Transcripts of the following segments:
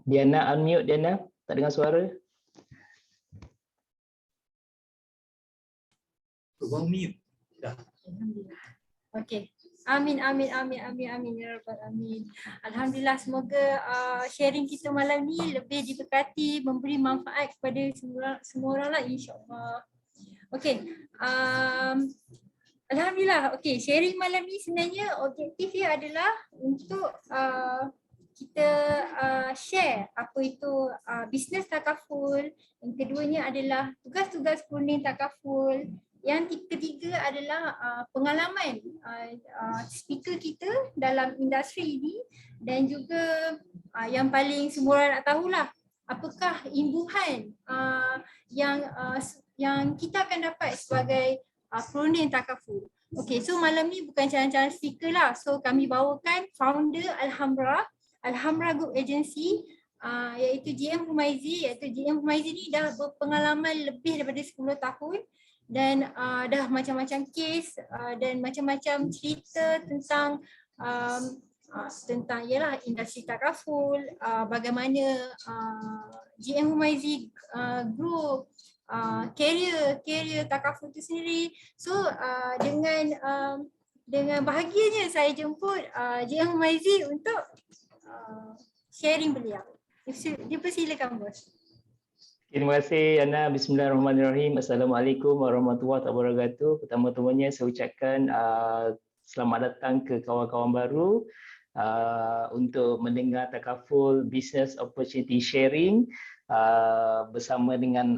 Diana unmute, Diana. Tak dengar suara. Bang mute. Dah. Alhamdulillah. Okey. Amin, amin, amin, amin, amin, ya Rabbal Amin. Alhamdulillah, semoga sharing kita malam ni lebih diberkati, memberi manfaat kepada semua orang lah, insyaAllah. Okey. Alhamdulillah. Okey, sharing malam ni sebenarnya objektif dia adalah untuk kita share apa itu bisnes takaful. Yang keduanya adalah tugas-tugas kuning takaful. Yang ketiga adalah pengalaman speaker kita dalam industri ini, dan juga yang paling semua orang nak tahulah, apakah imbuhan yang kita akan dapat sebagai peronin takaful. Okey, so malam ni bukan calon-calon speaker lah. So kami bawakan founder Alhamra Group Agency, iaitu GM Humaizi. Iaitu GM Humaizi ni dah berpengalaman lebih daripada 10 tahun. Dan dah macam-macam kes dan macam-macam cerita tentang ialah industri takaful, bagaimana GM Humaizi Group, career takaful itu sendiri. So dengan bahagianya saya jemput GM Humaizi untuk sharing beliau. Dipersilakan bos. Terima kasih Ana. Bismillahirrahmanirrahim. Assalamualaikum warahmatullahi wabarakatuh. Pertama-tamanya saya ucapkan selamat datang ke kawan-kawan baru untuk mendengar takaful business opportunity sharing bersama dengan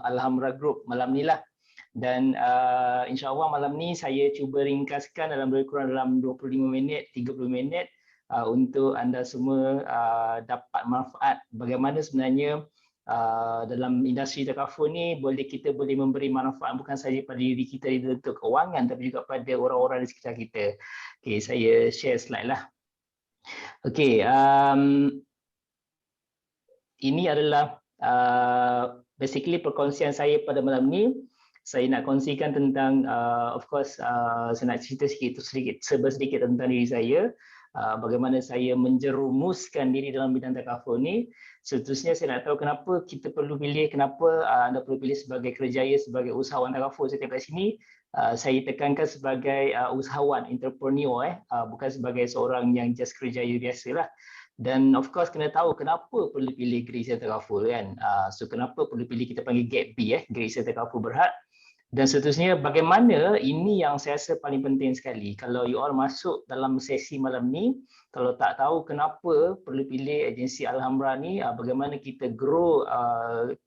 Alhamra Group malam ni lah. Dan insya-Allah malam ni saya cuba ringkaskan dalam lebih kurang dalam 25 minit, 30 minit untuk anda semua dapat manfaat bagaimana sebenarnya dalam industri takaful ni kita boleh memberi manfaat bukan sahaja pada diri kita di bentuk kewangan, tapi juga pada orang-orang di sekitar kita. Okey, saya share slide lah. Okey, ini adalah basically perkongsian saya pada malam ni. Saya nak kongsikan tentang of course saya nak cerita sedikit tentang diri saya. Bagaimana saya menjerumuskan diri dalam bidang takaful ni. Seterusnya saya nak tahu kenapa kita perlu pilih, kenapa anda perlu pilih sebagai kerjaya, sebagai usahawan takaful. Saya tengok kat sini, saya tekankan sebagai usahawan, entrepreneur, bukan sebagai seorang yang just kerjaya biasalah. Dan of course kena tahu kenapa perlu pilih Grecia Takaful kan. So kenapa perlu pilih, kita panggil GAP B, Grecia Takaful Berhad. Dan seterusnya bagaimana, ini yang saya rasa paling penting sekali. Kalau you all masuk dalam sesi malam ni, kalau tak tahu kenapa perlu pilih agensi Alhamra ni, bagaimana kita grow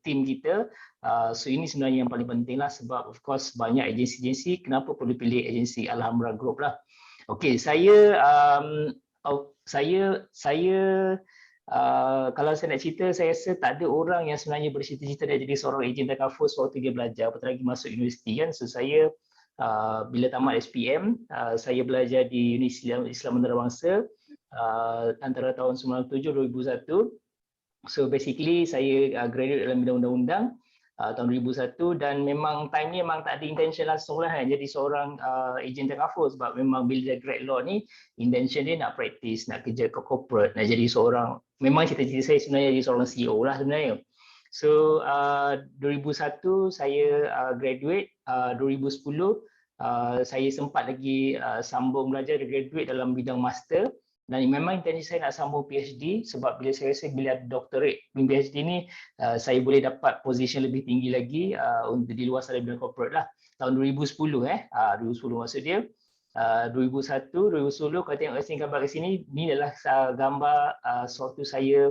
team kita, so ini sebenarnya yang paling penting lah, sebab of course banyak agensi-agensi, kenapa perlu pilih agensi Alhamra Group lah. Okey, kalau saya nak cerita, saya rasa tak ada orang yang sebenarnya bercita-cita nak jadi seorang ejen takaful sewaktu dia belajar, apatah lagi masuk universiti kan. So saya bila tamat SPM, saya belajar di Universiti Islam Antarabangsa antara tahun 97-2001. So basically saya graduate dalam bidang undang-undang tahun 2001, dan memang time ni memang tak ada intention langsung lah jadi seorang ejen takaful, sebab memang bila dia grad law ni intention dia nak practice, nak kerja ke corporate, nak jadi seorang, memang cita-cita saya sebenarnya jadi seorang CEO lah sebenarnya. So 2001 saya graduate, 2010 saya sempat lagi sambung belajar, graduate dalam bidang master. Dan memang intensi saya nak sambung PhD, sebab bila saya rasa bila ada doctorate PhD ni saya boleh dapat position lebih tinggi lagi untuk di luar sana bidang corporate lah. Tahun 2010 2010 maksud dia. 2001, 2010 kalau tengok sini gambar kat sini, ni adalah gambar sewaktu saya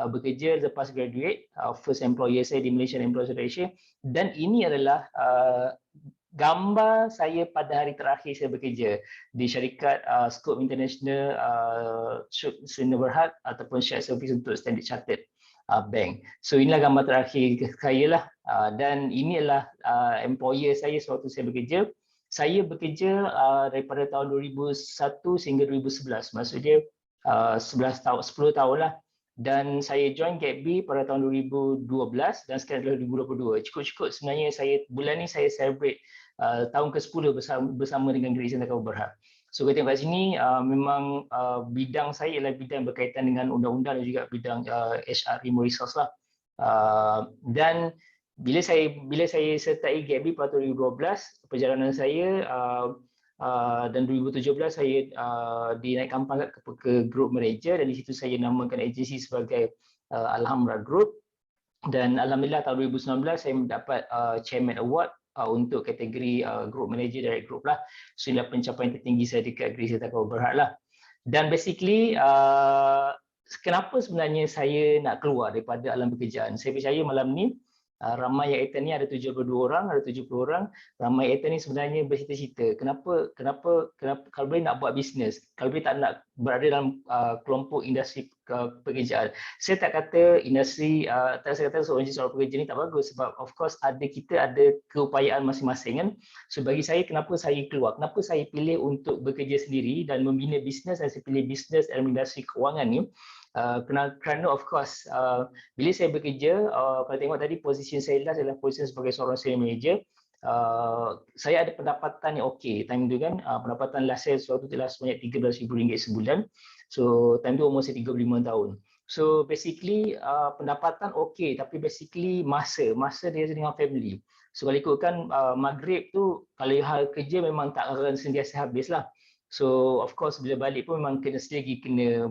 bekerja lepas graduate, first employer saya di Malaysian Employees Federation, dan ini adalah gambar saya pada hari terakhir saya bekerja di syarikat Scope International Sdn Bhd ataupun Shared Service untuk Standard Chartered Bank. So inilah gambar terakhir saya lah, dan ini adalah employer saya sewaktu saya bekerja. Saya bekerja daripada tahun 2001 sehingga 2011, maksud dia 10 tahun lah. Dan saya join GAP B pada tahun 2012 dan sekarang adalah 2022. Cukup-cukup sebenarnya bulan ni saya celebrate tahun ke-10 bersama dengan Grecia Takaful Berhad. So kita tengok kat sini memang bidang saya ialah bidang berkaitan dengan undang-undang dan juga bidang HR Human Resource lah. Dan bila saya sertai GAPB pada 2012, perjalanan saya dan 2017 saya dinaikkan pangkat ke Group Manager, dan di situ saya namakan agensi sebagai Alhamra Group. Dan alhamdulillah tahun 2019 saya mendapat Chairman Award untuk kategori Group Manager Direct Group lah. So inilah pencapaian tertinggi saya dekat Gereja Takwa Berhad lah. Dan basically kenapa sebenarnya saya nak keluar daripada alam pekerjaan? Saya percaya malam ni ramai yang attend ni ada 72 orang, ada 70 orang. Ramai yang attend ni sebenarnya bercita-cita. Kenapa kalau boleh nak buat bisnes, kalau boleh tak nak berada dalam kelompok industri pekerjaan. Saya tak kata industri, saya kata seorang pekerja ni tak bagus, sebab of course kita ada keupayaan masing-masing kan. So bagi saya, kenapa saya keluar? Kenapa saya pilih untuk bekerja sendiri dan membina bisnes, dan saya pilih bisnes dalam industri kewangan ni? Kerana of course bila saya bekerja, kalau tengok tadi posisi saya adalah posisi sebagai seorang senior manager. Saya ada pendapatan yang okey time tu kan. Pendapatan last saya waktu tu adalah sebanyak RM13,000 sebulan. So time tu umur saya 35 tahun. So basically pendapatan okey, tapi basically masa dia dengan family. So kalau ikutkan maghrib tu, kalau hal kerja memang tak akan sentiasa habis lah. So of course bila balik pun memang kena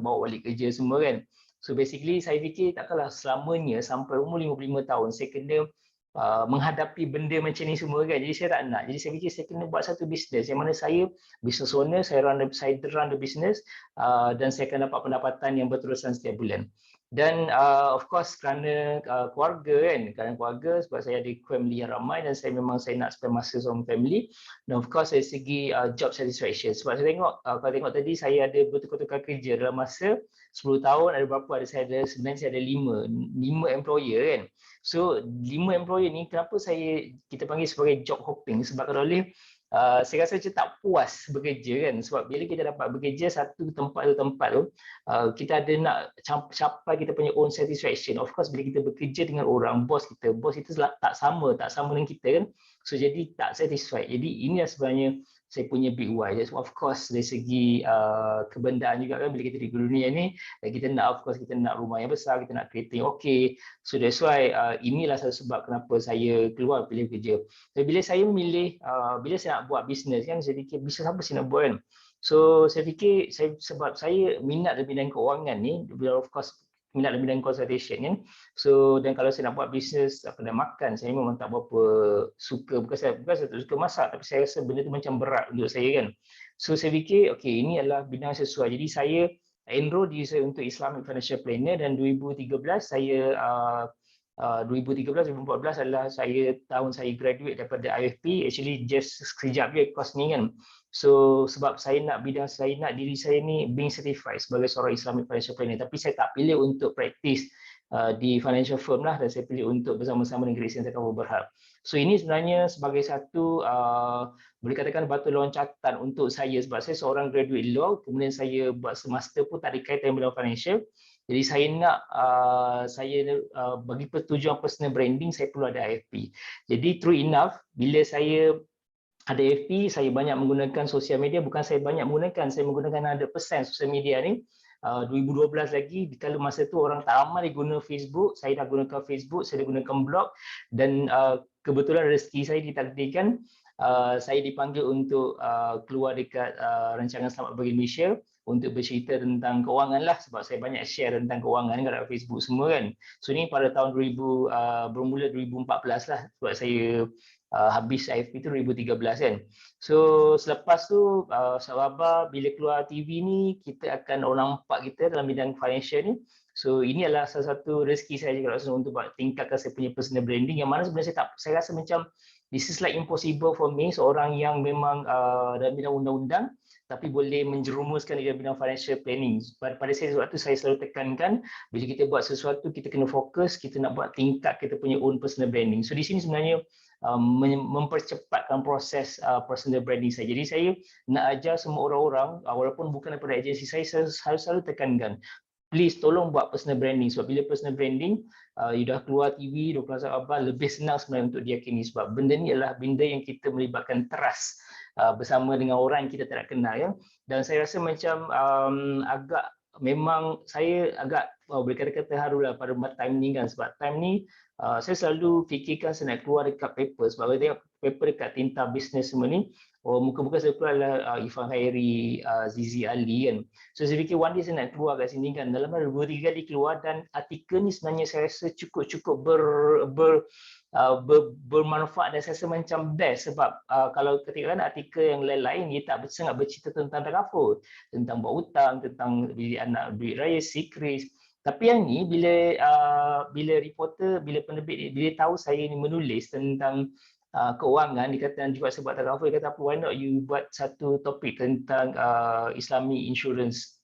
bawa balik kerja semua kan. So basically saya fikir takkanlah selamanya sampai umur 55 tahun saya kena menghadapi benda macam ni semua kan. Jadi saya tak nak. Jadi saya fikir saya kena buat satu bisnes yang mana saya business owner, saya run the business, dan saya akan dapat pendapatan yang berterusan setiap bulan. Dan of course kerana keluarga kan, sebab saya ada family yang ramai dan saya nak spend masa sama family. Dan of course dari segi job satisfaction, sebab saya tengok kalau tengok tadi saya ada bertukar-tukar kerja dalam masa 10 tahun. Sebenarnya saya ada 5 employer kan. So 5 employer ni kenapa kita panggil sebagai job hopping, sebab kalau boleh saya rasa macam tak puas bekerja kan, sebab bila kita dapat bekerja satu tempat tu kita ada nak capai kita punya own satisfaction. Of course bila kita bekerja dengan orang, bos kita tak sama dengan kita kan, so jadi tak satisfied. Jadi inilah sebenarnya saya punya big why. Of course dari segi kebendaan juga kan, bila kita di dunia ni kita nak rumah yang besar, kita nak kereta yang okey. So that's why inilah satu sebab kenapa saya keluar pilih kerja. So, bila saya nak buat bisnes kan, saya fikir bisnes apa saya nak buat kan. So saya fikir sebab saya minat dalam bidang keuangan ni, of course minat dalam bidang consultation kan. So dan kalau saya nak buat bisnes kedai makan, saya memang tak berapa suka, bukan saya tak suka masak, tapi saya rasa benda tu macam berat untuk saya kan. So saya fikir okey, ini adalah bidang sesuai. Jadi saya enroll diri saya untuk Islamic Financial Planner, dan 2013 2014 adalah tahun saya graduate daripada IFP. Actually just sekejap je course ni kan. So sebab saya nak diri saya ni being certified sebagai seorang Islamic Financial Planner, tapi saya tak pilih untuk practice di financial firm lah, dan saya pilih untuk bersama-sama dengan Gereja Takwa Berhad. So ini sebenarnya sebagai satu boleh katakan batu loncatan untuk saya, sebab saya seorang graduate law, kemudian saya buat master pun tak ada kaitan dengan financial. Jadi saya nak bagi pertujuan personal branding, saya perlu ada IFP. Jadi true enough, bila saya ada IFP, saya banyak menggunakan sosial media. Bukan saya banyak menggunakan, saya menggunakan 100% sosial media ni. 2012 lagi, kalau masa tu orang tak ramai guna Facebook, saya dah gunakan Facebook, saya dah gunakan blog, dan kebetulan rezeki saya ditakdirkan saya dipanggil untuk keluar dekat rancangan Selamat Bagi Malaysia untuk bercerita tentang kewangan lah, sebab saya banyak share tentang kewangan kat Facebook semua kan. So ni pada tahun bermula 2014 lah, sebab saya habis IFP tu 2013 kan. So selepas tu sahabat bila keluar TV ni, kita akan orang nampak kita dalam bidang financial ni. So ini adalah salah satu rezeki saya juga untuk tingkatkan saya punya personal branding, yang mana sebenarnya saya rasa macam this is like impossible for me, seorang yang memang dalam bidang undang-undang tapi boleh menjerumuskan di dalam bidang financial planning. Pada saya sebab tu saya selalu tekankan, bila kita buat sesuatu kita kena fokus, kita nak buat tingkat kita punya own personal branding. So di sini sebenarnya mempercepatkan proses personal branding saya. Jadi saya nak ajar semua orang-orang, walaupun bukan daripada agensi saya selalu tekankan, please tolong buat personal branding, sebab bila personal branding you dah keluar TV, dah keluar sahabat, lebih senang sebenarnya untuk diyakini, sebab benda ni adalah benda yang kita melibatkan trust bersama dengan orang yang kita tak kenal ya. Dan saya rasa macam agak memang saya agak boleh kata-kata harulah pada time ni kan, sebab time ni saya selalu fikirkan saya nak keluar dekat paper, sebab saya tengok paper dekat Tinta Business semua ni, muka-muka saya keluar adalah Irfan Khairi, Zizi Ali kan. So saya fikir one day saya nak keluar kat sini kan, dalam 2-3 kali keluar, dan artikel ni sebenarnya saya rasa cukup bermanfaat, dan saya rasa macam best, sebab kalau ketika artikel yang lain-lain dia tak sangat bercerita tentang takaful, tentang buat hutang, tentang bilik anak, duit raya, secret. Tapi yang ni bila reporter, bila penerbit ni, bila tahu saya ni menulis tentang keuangan, dia kata juga sebab takaful, dia kata apa, why not you buat satu topik tentang Islamic insurance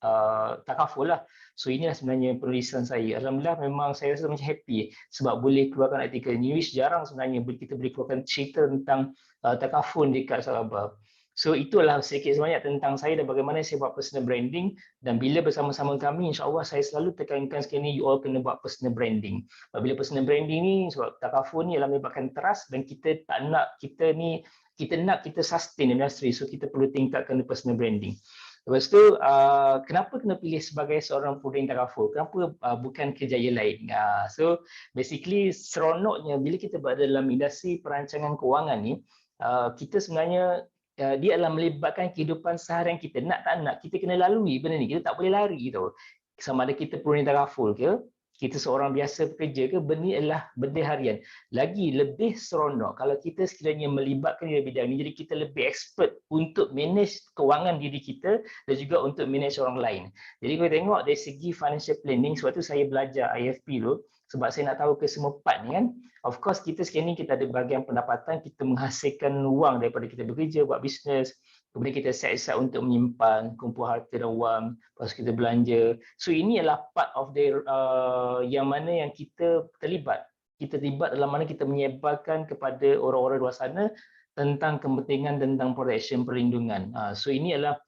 takaful lah. So inilah sebenarnya penulisan saya. Alhamdulillah memang saya rasa macam happy sebab boleh keluarkan artikel ni. Jarang sebenarnya kita boleh keluarkan cerita tentang takaful dekat Sabah. So itulah sedikit sebanyak tentang saya dan bagaimana saya buat personal branding, dan bila bersama-sama kami, insya-Allah saya selalu tekankan sekali ni, you all kena buat personal branding. Bila personal branding ni, sebab takaful ni adalah menyebabkan trust, dan kita tak nak kita sustain industri, so kita perlu tingkatkan personal branding. Lepas tu, kenapa kena pilih sebagai seorang pemberdayaan takaful? Kenapa bukan kerjaya lain? So basically seronoknya bila kita berada dalam industri perancangan kewangan ni, kita sebenarnya dia adalah melibatkan kehidupan seharian kita. Nak tak nak, kita kena lalui benda ni. Kita tak boleh lari tau. Sama ada kita pemberdayaan takaful ke, kita seorang biasa bekerja ke, benda ni adalah benda harian. Lagi lebih seronok kalau kita sekiranya melibatkan di bidang ni, jadi kita lebih expert untuk manage kewangan diri kita dan juga untuk manage orang lain. Jadi kalau tengok dari segi financial planning, sebab tu saya belajar IFP dulu, sebab saya nak tahu ke semua part ni kan. Of course kita sekarang ni kita ada bahagian pendapatan, kita menghasilkan wang daripada kita bekerja, buat bisnes. Kemudian kita set aside untuk menyimpan, kumpul harta dan wang, lepas kita belanja. So ini adalah part of the yang mana yang kita terlibat. Kita terlibat dalam mana kita menyebarkan kepada orang-orang luar sana tentang kepentingan, tentang protection, perlindungan. So ini adalah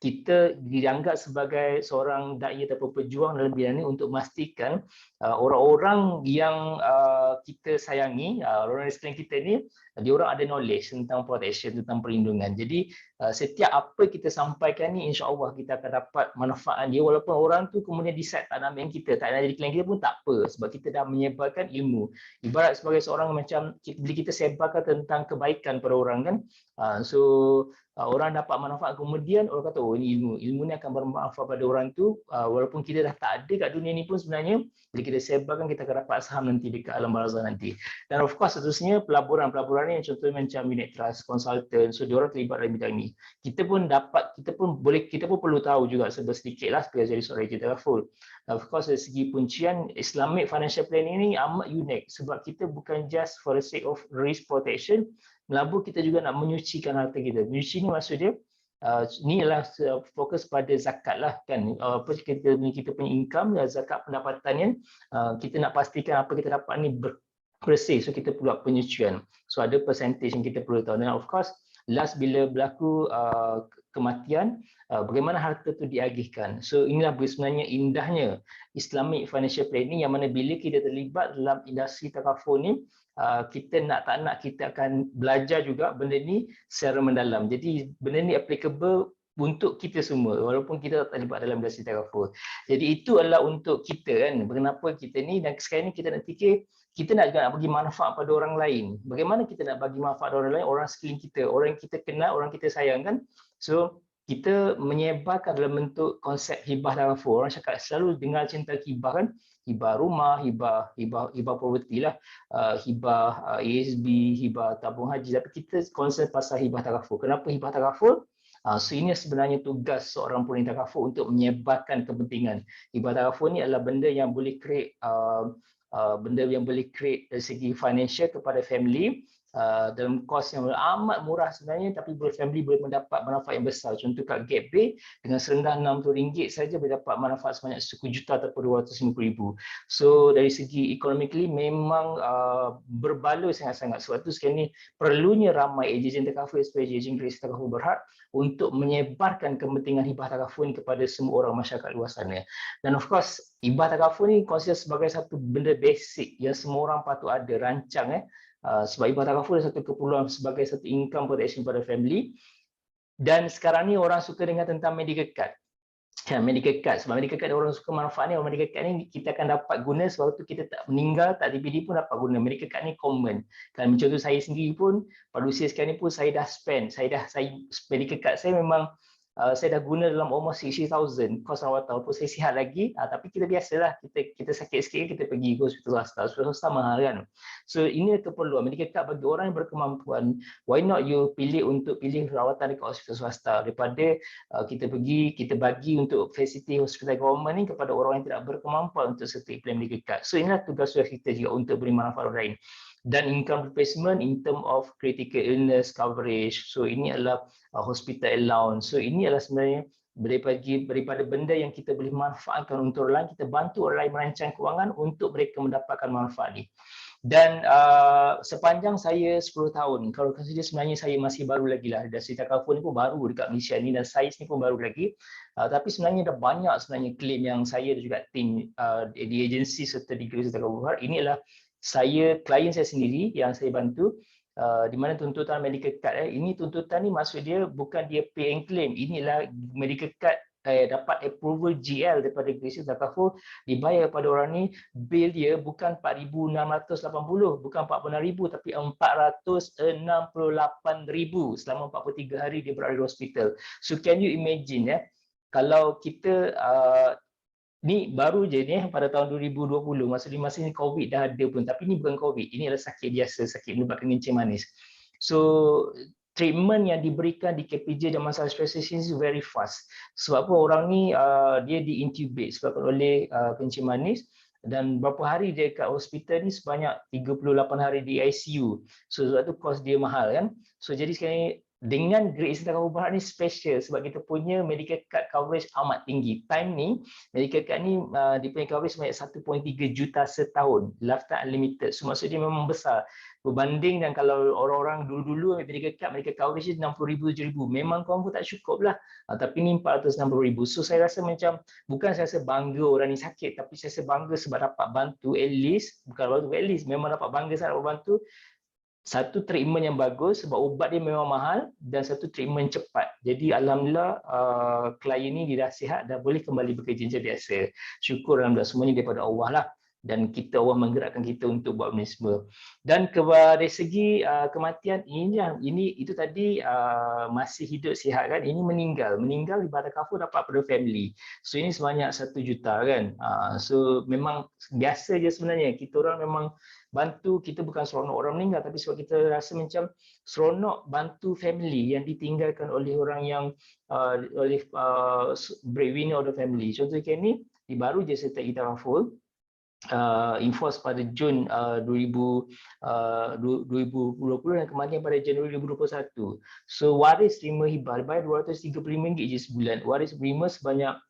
kita dianggap sebagai seorang dai atau pejuang dalam bidang ini untuk memastikan orang-orang yang kita sayangi, orang di sekeliling kita ni, dia orang ada knowledge tentang protection, tentang perlindungan. Jadi setiap apa kita sampaikan ni, insya-Allah kita akan dapat manfaat dia, walaupun orang tu kemudian decide tak nak main kita, tak nak jadi klien kita pun tak apa, sebab kita dah menyebarkan ilmu. Ibarat sebagai seorang macam bila kita sebarkan tentang kebaikan pada orang kan, orang dapat manfaat, kemudian orang kata, oh ini ilmu ni akan bermanfaat pada orang tu, walaupun kita dah tak ada kat dunia ni pun sebenarnya, bila kita sebarkan kita akan dapat saham nanti dekat alam barzah nanti. Dan of course seterusnya pelaburan ni, contohnya macam unit trust, consultant, so diorang terlibat dalam bidang ni. Kita pun perlu tahu juga sedikit lah sebagai jadi seorang agent takaful. Of course dari segi puncian, Islamic financial planning ni amat unik sebab kita bukan just for the sake of risk protection, melabur kita juga nak menyucikan harta kita. Menyuci ni maksud dia, ni adalah fokus pada zakat lah kan. Kita punya income, zakat pendapatan kan, kita nak pastikan apa kita dapat ni bersih, so kita perlu buat penyucian. So ada percentage yang kita perlu tahu. Dan of course, last bila berlaku kematian, bagaimana harta tu diagihkan. So inilah sebenarnya indahnya Islamic financial planning, yang mana bila kita terlibat dalam industri takaful ni, kita nak tak nak kita akan belajar juga benda ni secara mendalam. Jadi benda ni applicable untuk kita semua walaupun kita tak terlibat dalam industri takaful. Jadi itu adalah untuk kita kan, kenapa kita ni, dan sekarang ni kita nak fikir kita nak juga nak bagi manfaat pada orang lain. Bagaimana kita nak bagi manfaat pada orang lain, orang sekeliling kita, orang yang kita kenal, orang kita sayang kan. So kita menyebarkan dalam bentuk konsep hibah takaful. Orang cakap selalu dengar cinta hibah kan, hibah rumah, hibah property lah, hibah ASB, hibah tabung haji. Tapi kita konsep pasal hibah takaful. Kenapa hibah takaful? So ini sebenarnya tugas seorang pemberdayaan takaful untuk menyebarkan kepentingan. Hibah takaful ni adalah benda yang boleh create dari segi financial kepada family, dalam kos yang amat murah sebenarnya, tapi family boleh mendapat manfaat yang besar. Contoh kat Gap Bay, dengan serendah RM60 saja boleh dapat manfaat sebanyak RM1 juta ataupun RM250,000. So dari segi economically memang berbaloi sangat-sangat. Sebab tu sekarang ni perlunya ramai ejen takaful, especially ejen Grace Takaful Berhad, untuk menyebarkan kepentingan hibah takaful ni kepada semua orang masyarakat luar sana. Dan of course hibah takaful ni consider sebagai satu benda basic yang semua orang patut ada, rancang Sebab imbang takaful adalah satu keperluan sebagai satu income protection pada family. Dan sekarang ni orang suka dengar tentang medical card. Medical card, sebab medical card orang suka manfaat ni. Medical card ni kita akan dapat guna sewaktu kita tak meninggal, tak DPD pun dapat guna. Medical card ni common. Kan contoh saya sendiri pun pada usia sekarang ni pun saya dah spend, medical card saya memang saya dah guna dalam almost 60,000 kos rawatan. Walaupun saya sihat lagi, tapi kita biasalah, kita sakit sikit kita pergi ke hospital swasta mahal kan. So ini keperluan medical card bagi orang yang berkemampuan. Why not you pilih rawatan dekat hospital swasta daripada kita bagi untuk fasiliti hospital government ni kepada orang yang tidak berkemampuan untuk serta plan medical card. So inilah tugas kita juga untuk beri manfaat orang lain. Dan income replacement in term of critical illness coverage. So ini adalah hospital allowance. So ini adalah sebenarnya daripada benda yang kita boleh manfaatkan untuk orang lain, kita bantu orang lain merancang kewangan untuk mereka mendapatkan manfaat ni. Dan sepanjang saya 10 tahun, kalau consider sebenarnya saya masih baru lagi lah. Dan Sri Takaful ni pun baru dekat Malaysia ni dan saiz ni pun baru lagi. Tapi sebenarnya dah banyak sebenarnya claim yang saya dan juga tim di agensi serta di Sri Takaful. Ini adalah klien saya sendiri yang saya bantu. Di mana tuntutan medical card ini tuntutan ni maksud dia bukan dia pay and claim, inilah medical card dapat approval GL daripada Sri Takaful dibayar kepada orang ni. Bil dia bukan 4,680, bukan 46,000 tapi 468,000 selama 43 hari dia berada di hospital. So can you imagine kalau kita ni baru je ni pada tahun 2020, masa ni COVID dah ada pun, tapi ni bukan COVID, ini adalah sakit biasa, sakit menyebabkan kencing manis. So treatment yang diberikan di KPJ dan masalah spesialis ini very fast. Sebab apa orang ni dia di-intubate sebabkan oleh kencing manis, dan berapa hari dia kat hospital ni sebanyak 38 hari di ICU. So sebab tu kos dia mahal kan. So jadi sekarang ni dengan Great Eastern Takaful Berhad ni special sebab kita punya medical card coverage amat tinggi. Time ni medical card ni dia punya coverage sebanyak 1.3 juta setahun, lifetime unlimited. So maksud dia memang besar berbanding dan kalau orang-orang dulu-dulu medical coverage ni 60,000 7,000, memang korang pun tak cukup lah. Tapi ni 460,000. So saya rasa macam bukan saya rasa bangga orang ni sakit, tapi saya rasa bangga sebab dapat bantu at least, bukan bantu at least, memang dapat bangga sangat dapat bantu. Satu treatment yang bagus sebab ubat dia memang mahal, dan satu treatment cepat. Jadi alhamdulillah klien ni dia dah sihat, dah boleh kembali bekerja macam biasa. Syukur alhamdulillah, semuanya daripada Allah lah. Dan Allah menggerakkan kita untuk buat benda semua. Dan dari segi kematian itu tadi masih hidup sihat kan, ini meninggal di Badan Takaful dapat pada family. So ini sebanyak 1 juta kan. So memang biasa je sebenarnya, kita orang memang bantu, kita bukan seronok orang meninggal, tapi sebab kita rasa macam seronok bantu family yang ditinggalkan oleh orang yang oleh breadwinner of the family. Contohnya ni baru je saya take Takaful enforce pada Jun 2020 dan kematian pada Januari 2021. So waris terima hibah bayar RM235 je sebulan. Waris terima sebanyak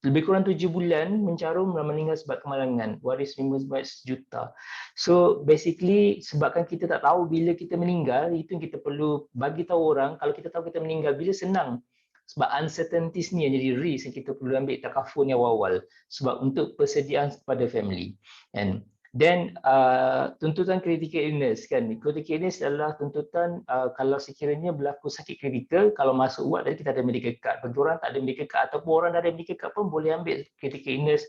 lebih kurang 7 bulan mencarum dan meninggal sebab kemalangan. Waris terima sebanyak 1 juta. So basically sebabkan kita tak tahu bila kita meninggal, itu yang kita perlu bagi tahu orang. Kalau kita tahu kita meninggal bila, senang. Sebab uncertainties ni yang jadi risk yang kita perlu ambil takaful ni awal-awal. Sebab untuk persediaan kepada family. And then tuntutan critical illness kan. Critical illness adalah tuntutan kalau sekiranya berlaku sakit kritikal, kalau masuk ward kita ada medical card. Bagi orang tak ada medical card ataupun orang dah ada medical card pun boleh ambil critical illness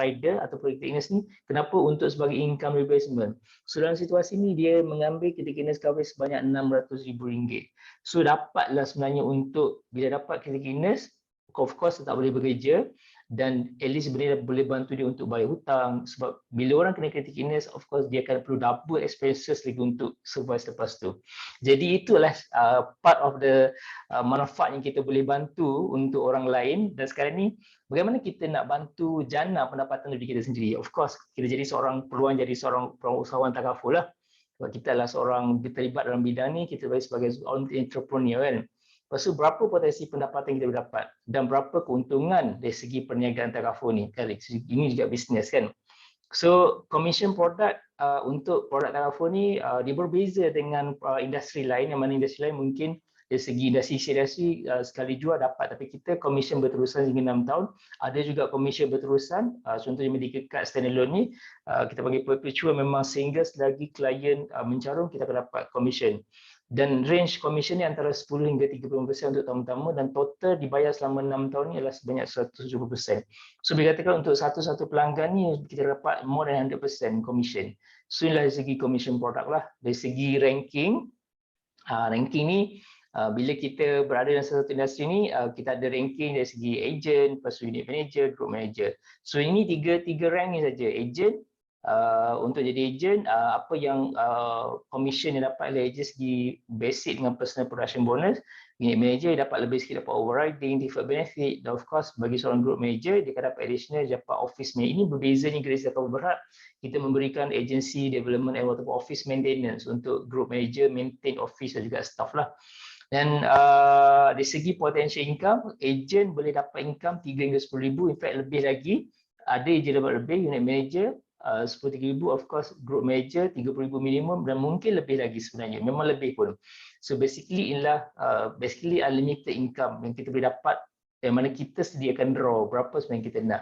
rider atau critical illness ni. Kenapa? Untuk sebagai income replacement. So dalam situasi ni dia mengambil critical illness coverage sebanyak RM600,000. So dapatlah sebenarnya untuk bila dapat critical illness, of course tak boleh bekerja, dan at least boleh bantu dia untuk bayar hutang. Sebab bila orang kena critical illness, of course dia akan perlu double expenses lagi untuk survive selepas tu. Jadi itulah part of the manfaat yang kita boleh bantu untuk orang lain. Dan sekarang ni bagaimana kita nak bantu jana pendapatan diri kita sendiri. Of course kita jadi peluang jadi seorang usahawan takaful lah. Sebab kita adalah seorang terlibat dalam bidang ni, kita sebagai entrepreneur kan. Lepas tu berapa potensi pendapatan kita dapat dan berapa keuntungan dari segi perniagaan takaful ni. Ini juga bisnes kan. So commission product untuk produk takaful ni dia berbeza dengan industri lain, yang mana industri lain mungkin dari segi industri sekali jual dapat, tapi kita komisen berterusan hingga 6 tahun. Ada juga komisen berterusan, contohnya medical card standalone ni, kita panggil perpetual, memang sehingga selagi klien mencarung kita akan dapat komisen. Dan range komisen ni antara 10 hingga 30% untuk tahun pertama, dan total dibayar selama 6 tahun ni adalah sebanyak 170%. So bila katakan untuk satu-satu pelanggan ni kita dapat more than 100% komisen. So inilah dari segi komisen produk lah. Dari segi ranking, ranking ni bila kita berada dalam satu industri ni, kita ada ranking dari segi agent, lepas tu unit manager, group manager. So ini tiga rank ni saja. Agent, untuk jadi agent, apa yang commission yang dapat oleh agent segi basic dengan personal production bonus. Unit manager dapat lebih sikit, dapat overriding, deferred benefit, dan of course bagi seorang group manager dia akan dapat additional, dapat office maintenance. Ini berbezanya Grace Data berhad, kita memberikan agency development and office maintenance untuk group manager, maintain office dan juga staff lah. Dan dari segi potential income, agent boleh dapat income 3 hingga 10,000, in fact lebih lagi. Ada agent dapat lebih, unit manager 10,000, of course group manager 30,000 minimum, dan mungkin lebih lagi sebenarnya, memang lebih pun. So basically inilah basically unlimited income yang kita boleh dapat, yang mana kita sediakan draw berapa sebenarnya kita nak.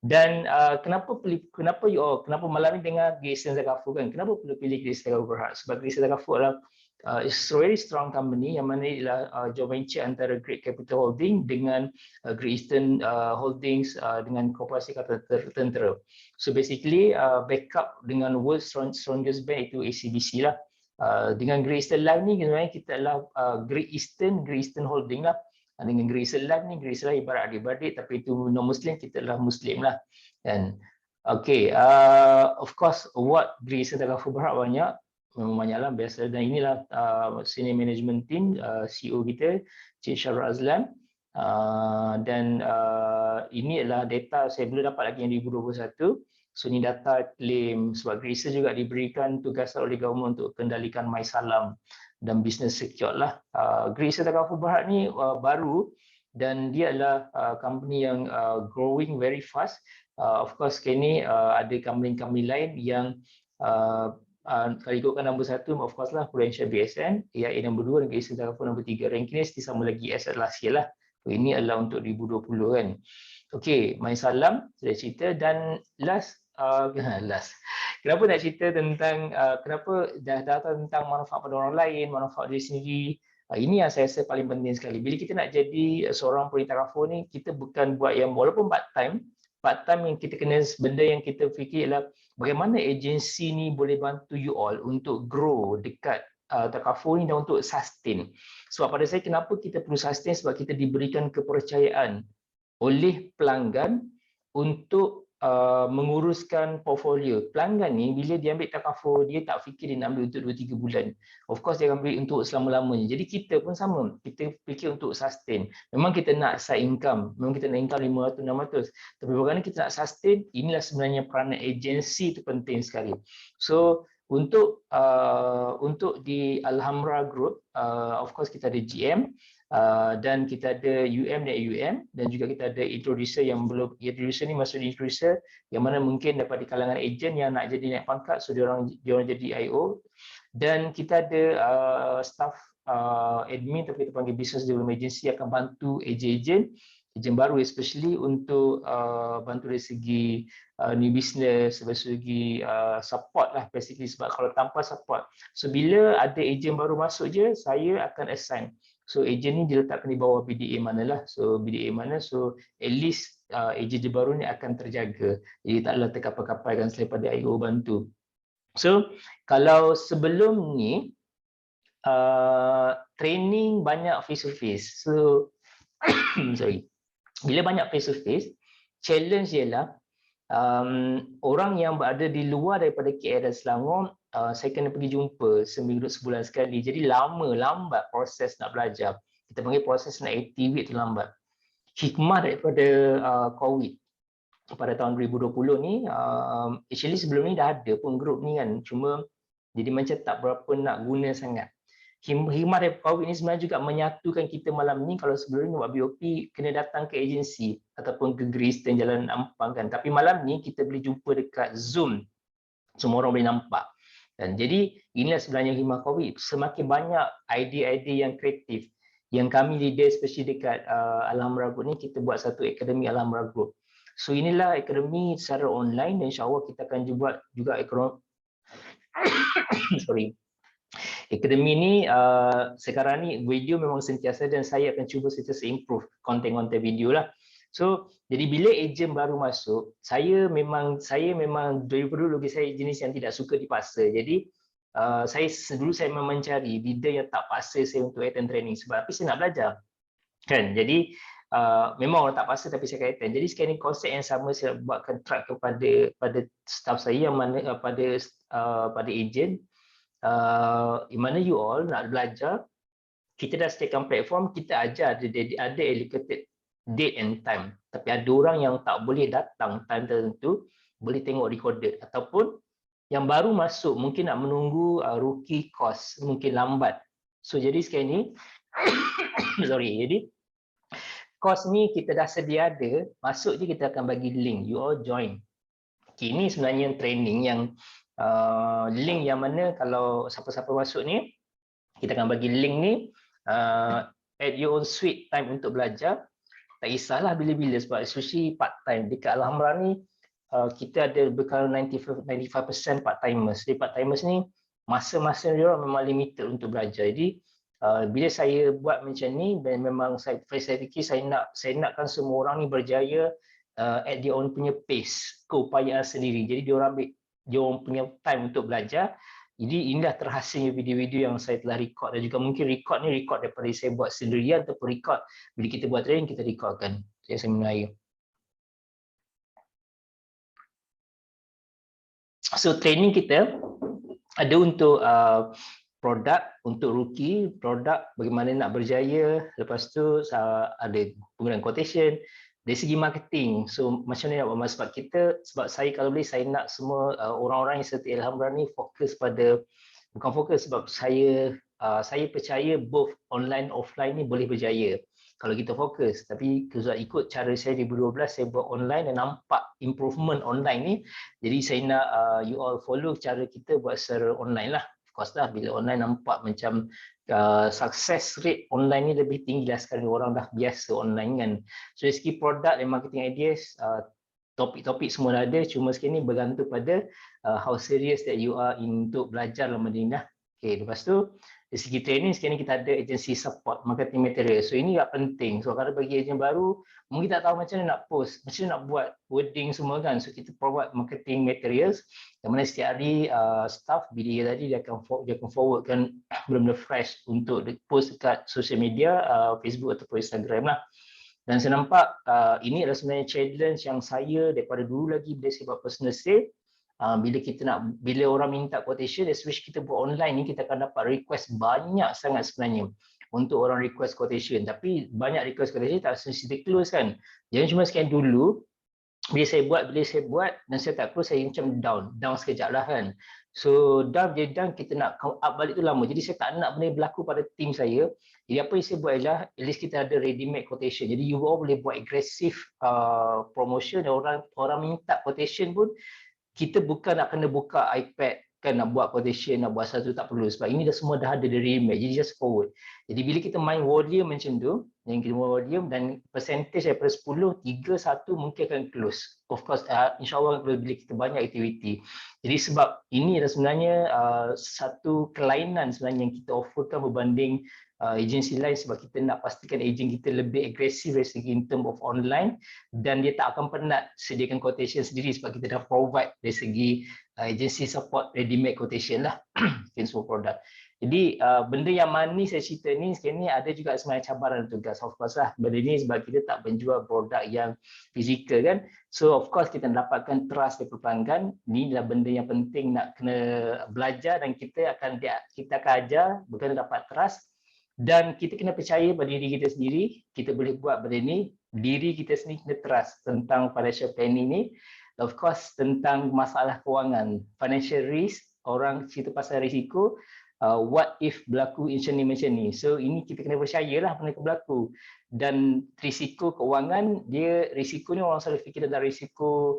Dan kenapa malam ni dengar Grace Data kan? Kenapa perlu pilih Grace Data berhad? Sebab Grace Data adalah it's a very strong company yang mana ialah joint venture antara Great Capital Holding dengan Great Eastern Holdings dengan korporasi tentera. So basically backup dengan world strongest bank itu ACBC lah. Dengan Great Eastern Life ni sebenarnya kita adalah Great Eastern Holding lah. Dengan Great Eastern Life ni, Great Eastern Life ibarat adik-beradik, tapi itu non-Muslim, kita adalah Muslim lah. Dan okay, of course award Great Eastern berhad banyak. Memang banyaklah biasa, dan inilah senior management team, CEO kita Cik Syarul Azlan, dan ini adalah data saya belum dapat lagi yang 2021. So ini data claim, sebab Grace juga diberikan tugas oleh government untuk kendalikan MySalam dan business secure lah. Grace Data berhad ni baru, dan dia adalah company yang growing very fast. Of course kini ada company-company lain yang kalau ikutkan nombor 1, of course lah Prudential BSN, AIA nombor 2 dan Grace Data nombor 3. Ranking ni sama lagi as last year lah. Ini adalah untuk 2020 kan. Okey, MySalam sudah cerita, dan last kenapa nak cerita tentang kenapa dah tahu tentang manfaat pada orang lain, manfaat diri sendiri. Ini yang saya rasa paling penting sekali. Bila kita nak jadi seorang peritakaful ni, kita bukan buat yang walaupun part time yang kita kena, benda yang kita fikir ialah bagaimana agensi ni boleh bantu you all untuk grow dekat takaful ni dan untuk sustain. Sebab pada saya kenapa kita perlu sustain, sebab kita diberikan kepercayaan oleh pelanggan untuk menguruskan portfolio. Pelanggan ni bila dia ambil takaful, dia tak fikir dia nak ambil untuk 2-3 bulan. Of course dia akan ambil untuk selama-lamanya. Jadi kita pun sama, kita fikir untuk sustain. Memang kita nak side income, memang kita nak income 500-600. Tapi bagaimana kita nak sustain, inilah sebenarnya peranan agensi itu penting sekali. So untuk di Alhamra Group, of course kita ada GM, dan kita ada UM dan AUM, dan juga kita ada introducer yang belum, introducer ni maksud introducer yang mana mungkin dapat di kalangan agent yang nak jadi naik pangkat, so dia orang jadi IO, dan kita ada staff admin tapi kita panggil business development agency akan bantu agent baru, especially untuk bantu dari segi new business, dari segi support lah basically. Sebab kalau tanpa support, so bila ada agent baru masuk je, saya akan assign. So agent ni diletakkan di bawah BDA manalah. So BDA mana, so at least agent baru ni akan terjaga. Jadi taklah terkapai-kapaikan selain pada IO bantu. So kalau sebelum ni training banyak face to face. So sorry. Bila banyak face to face, challenge ialah orang yang berada di luar daripada KL dan Selangor, saya kena pergi jumpa seminggu sebulan sekali. Jadi lambat proses nak belajar. Kita panggil proses nak activate tu lambat. Hikmah daripada COVID pada tahun 2020 ni, actually sebelum ni dah ada pun grup ni kan. Cuma jadi macam tak berapa nak guna sangat. Hikmah daripada COVID ni sebenarnya juga menyatukan kita malam ni. Kalau sebelum ni buat BOP kena datang ke agensi ataupun ke Grace dan Jalan Ampang kan. Tapi malam ni kita boleh jumpa dekat Zoom. Semua orang boleh nampak. Dan jadi inilah sebenarnya hikmah COVID. Semakin banyak idea-idea yang kreatif yang kami leader especially dekat Alhamra Group ni, kita buat satu akademi Alhamra Group. So inilah akademi secara online dan insyaAllah kita akan buat juga akademi sorry. Akademi ni sekarang ni video memang sentiasa dan saya akan cuba sentiasa improve konten-konten video lah. So jadi bila ejen baru masuk, saya memang dulu saya jenis yang tidak suka dipaksa. Jadi dulu saya memang mencari leader yang tak paksa saya untuk attend training sebab apa saya nak belajar. Kan? Jadi memang orang tak paksa tapi saya akan attend. Jadi sekarang ni konsep yang sama saya buatkan track kepada staff saya yang mana pada ejen. Di mana you all nak belajar, kita dah sediakan platform, kita ajar ada allocated date and time. Tapi ada orang yang tak boleh datang time tertentu, boleh tengok recorded. Ataupun yang baru masuk mungkin nak menunggu rookie course, mungkin lambat. So jadi sekarang ni sorry, jadi course ni kita dah sedia ada, masuk je kita akan bagi link, you all join. Okay, ini sebenarnya training yang link yang mana kalau siapa-siapa masuk ni, kita akan bagi link ni at your own sweet time untuk belajar. Tak kisahlah bila-bila sebab especially part time dekat Alhamra ni kita ada bekal 95% part-timers. Jadi part-timers ni masa-masa dia orang memang limited untuk belajar. Jadi bila saya buat macam ni dan memang saya fikir saya nakkan semua orang ni berjaya at dia own punya pace, keupayaan sendiri. Jadi dia orang punya time untuk belajar. Jadi inilah terhasilnya video-video yang saya telah record dan juga mungkin record daripada saya buat sendirian ataupun record bila kita buat training kita recordkan. Saya seminar. So training kita ada untuk produk, untuk rookie, produk bagaimana nak berjaya, lepas tu ada penggunaan quotation, dari segi marketing. So macam mana nak buat, sebab saya kalau boleh saya nak semua orang-orang yang serta Alhamra ni fokus pada, bukan fokus sebab saya percaya both online offline ni boleh berjaya kalau kita fokus. Tapi kalau ikut cara saya 2012 saya buat online dan nampak improvement online ni, jadi saya nak you all follow cara kita buat secara online lah. Of course lah bila online nampak macam success rate online ni lebih tinggi lah sekarang, orang dah biasa online kan. So dari segi produk dan marketing ideas, topik-topik semua dah ada, cuma sekarang ni bergantung pada how serious that you are untuk belajar dalam benda ni lah. Okay, lepas tu dari segi training sekarang ni kita ada agency support marketing material. So ini agak penting. So kalau bagi ejen baru mungkin tak tahu macam mana nak post, macam mana nak buat wording semua kan. So kita provide marketing materials yang mana setiap hari staff BDA tadi dia akan forwardkan benda-benda fresh untuk post dekat social media, Facebook ataupun Instagram lah. Dan saya nampak ini adalah sebenarnya challenge yang saya daripada dulu lagi bila saya buat personal sale. Bila orang minta quotation, especially kita buat online ni, kita akan dapat request banyak sangat sebenarnya untuk orang request quotation. Tapi banyak request quotation tak mesti close kan. Jangan cuma sekian dulu, bila saya buat dan saya tak close, saya macam down sekejap lah kan. So down kita nak come up balik tu lama. Jadi saya tak nak benda berlaku pada team saya. Jadi apa yang saya buat ialah at least kita ada ready made quotation. Jadi you all boleh buat aggressive promotion dan orang minta quotation pun kita bukan nak kena buka iPad kan nak buat quotation, nak buat satu, tak perlu sebab ini dah semua dah ada dari ready made. Jadi just forward. Jadi bila kita main volume macam tu, yang kita volume dan percentage daripada 10, 3, 1 mungkin akan close. Of course insyaAllah bila kita banyak aktiviti. Jadi sebab ini adalah sebenarnya satu kelainan sebenarnya yang kita offerkan berbanding agensi lain, sebab kita nak pastikan ejen kita lebih agresif dari segi in term of online dan dia tak akan penat sediakan quotation sendiri sebab kita dah provide dari segi agensi support ready made quotation lah semua produk. Jadi benda yang manis saya cerita ni sekarang ni ada juga sebenarnya cabaran tugas, of course lah benda ni sebab kita tak menjual produk yang fizikal kan. So of course kita dapatkan trust dari pelanggan. Ni adalah benda yang penting, nak kena belajar dan kita akan ajar bukan dapat trust. Dan kita kena percaya pada diri kita sendiri, kita boleh buat benda ni, diri kita sendiri kena trust tentang financial planning ni. Of course tentang masalah kewangan, financial risk, orang cerita pasal risiko, what if berlaku macam ni. So ini kita kena percayalah benda yang berlaku. Dan risiko kewangan, risiko ni orang selalu fikir tentang risiko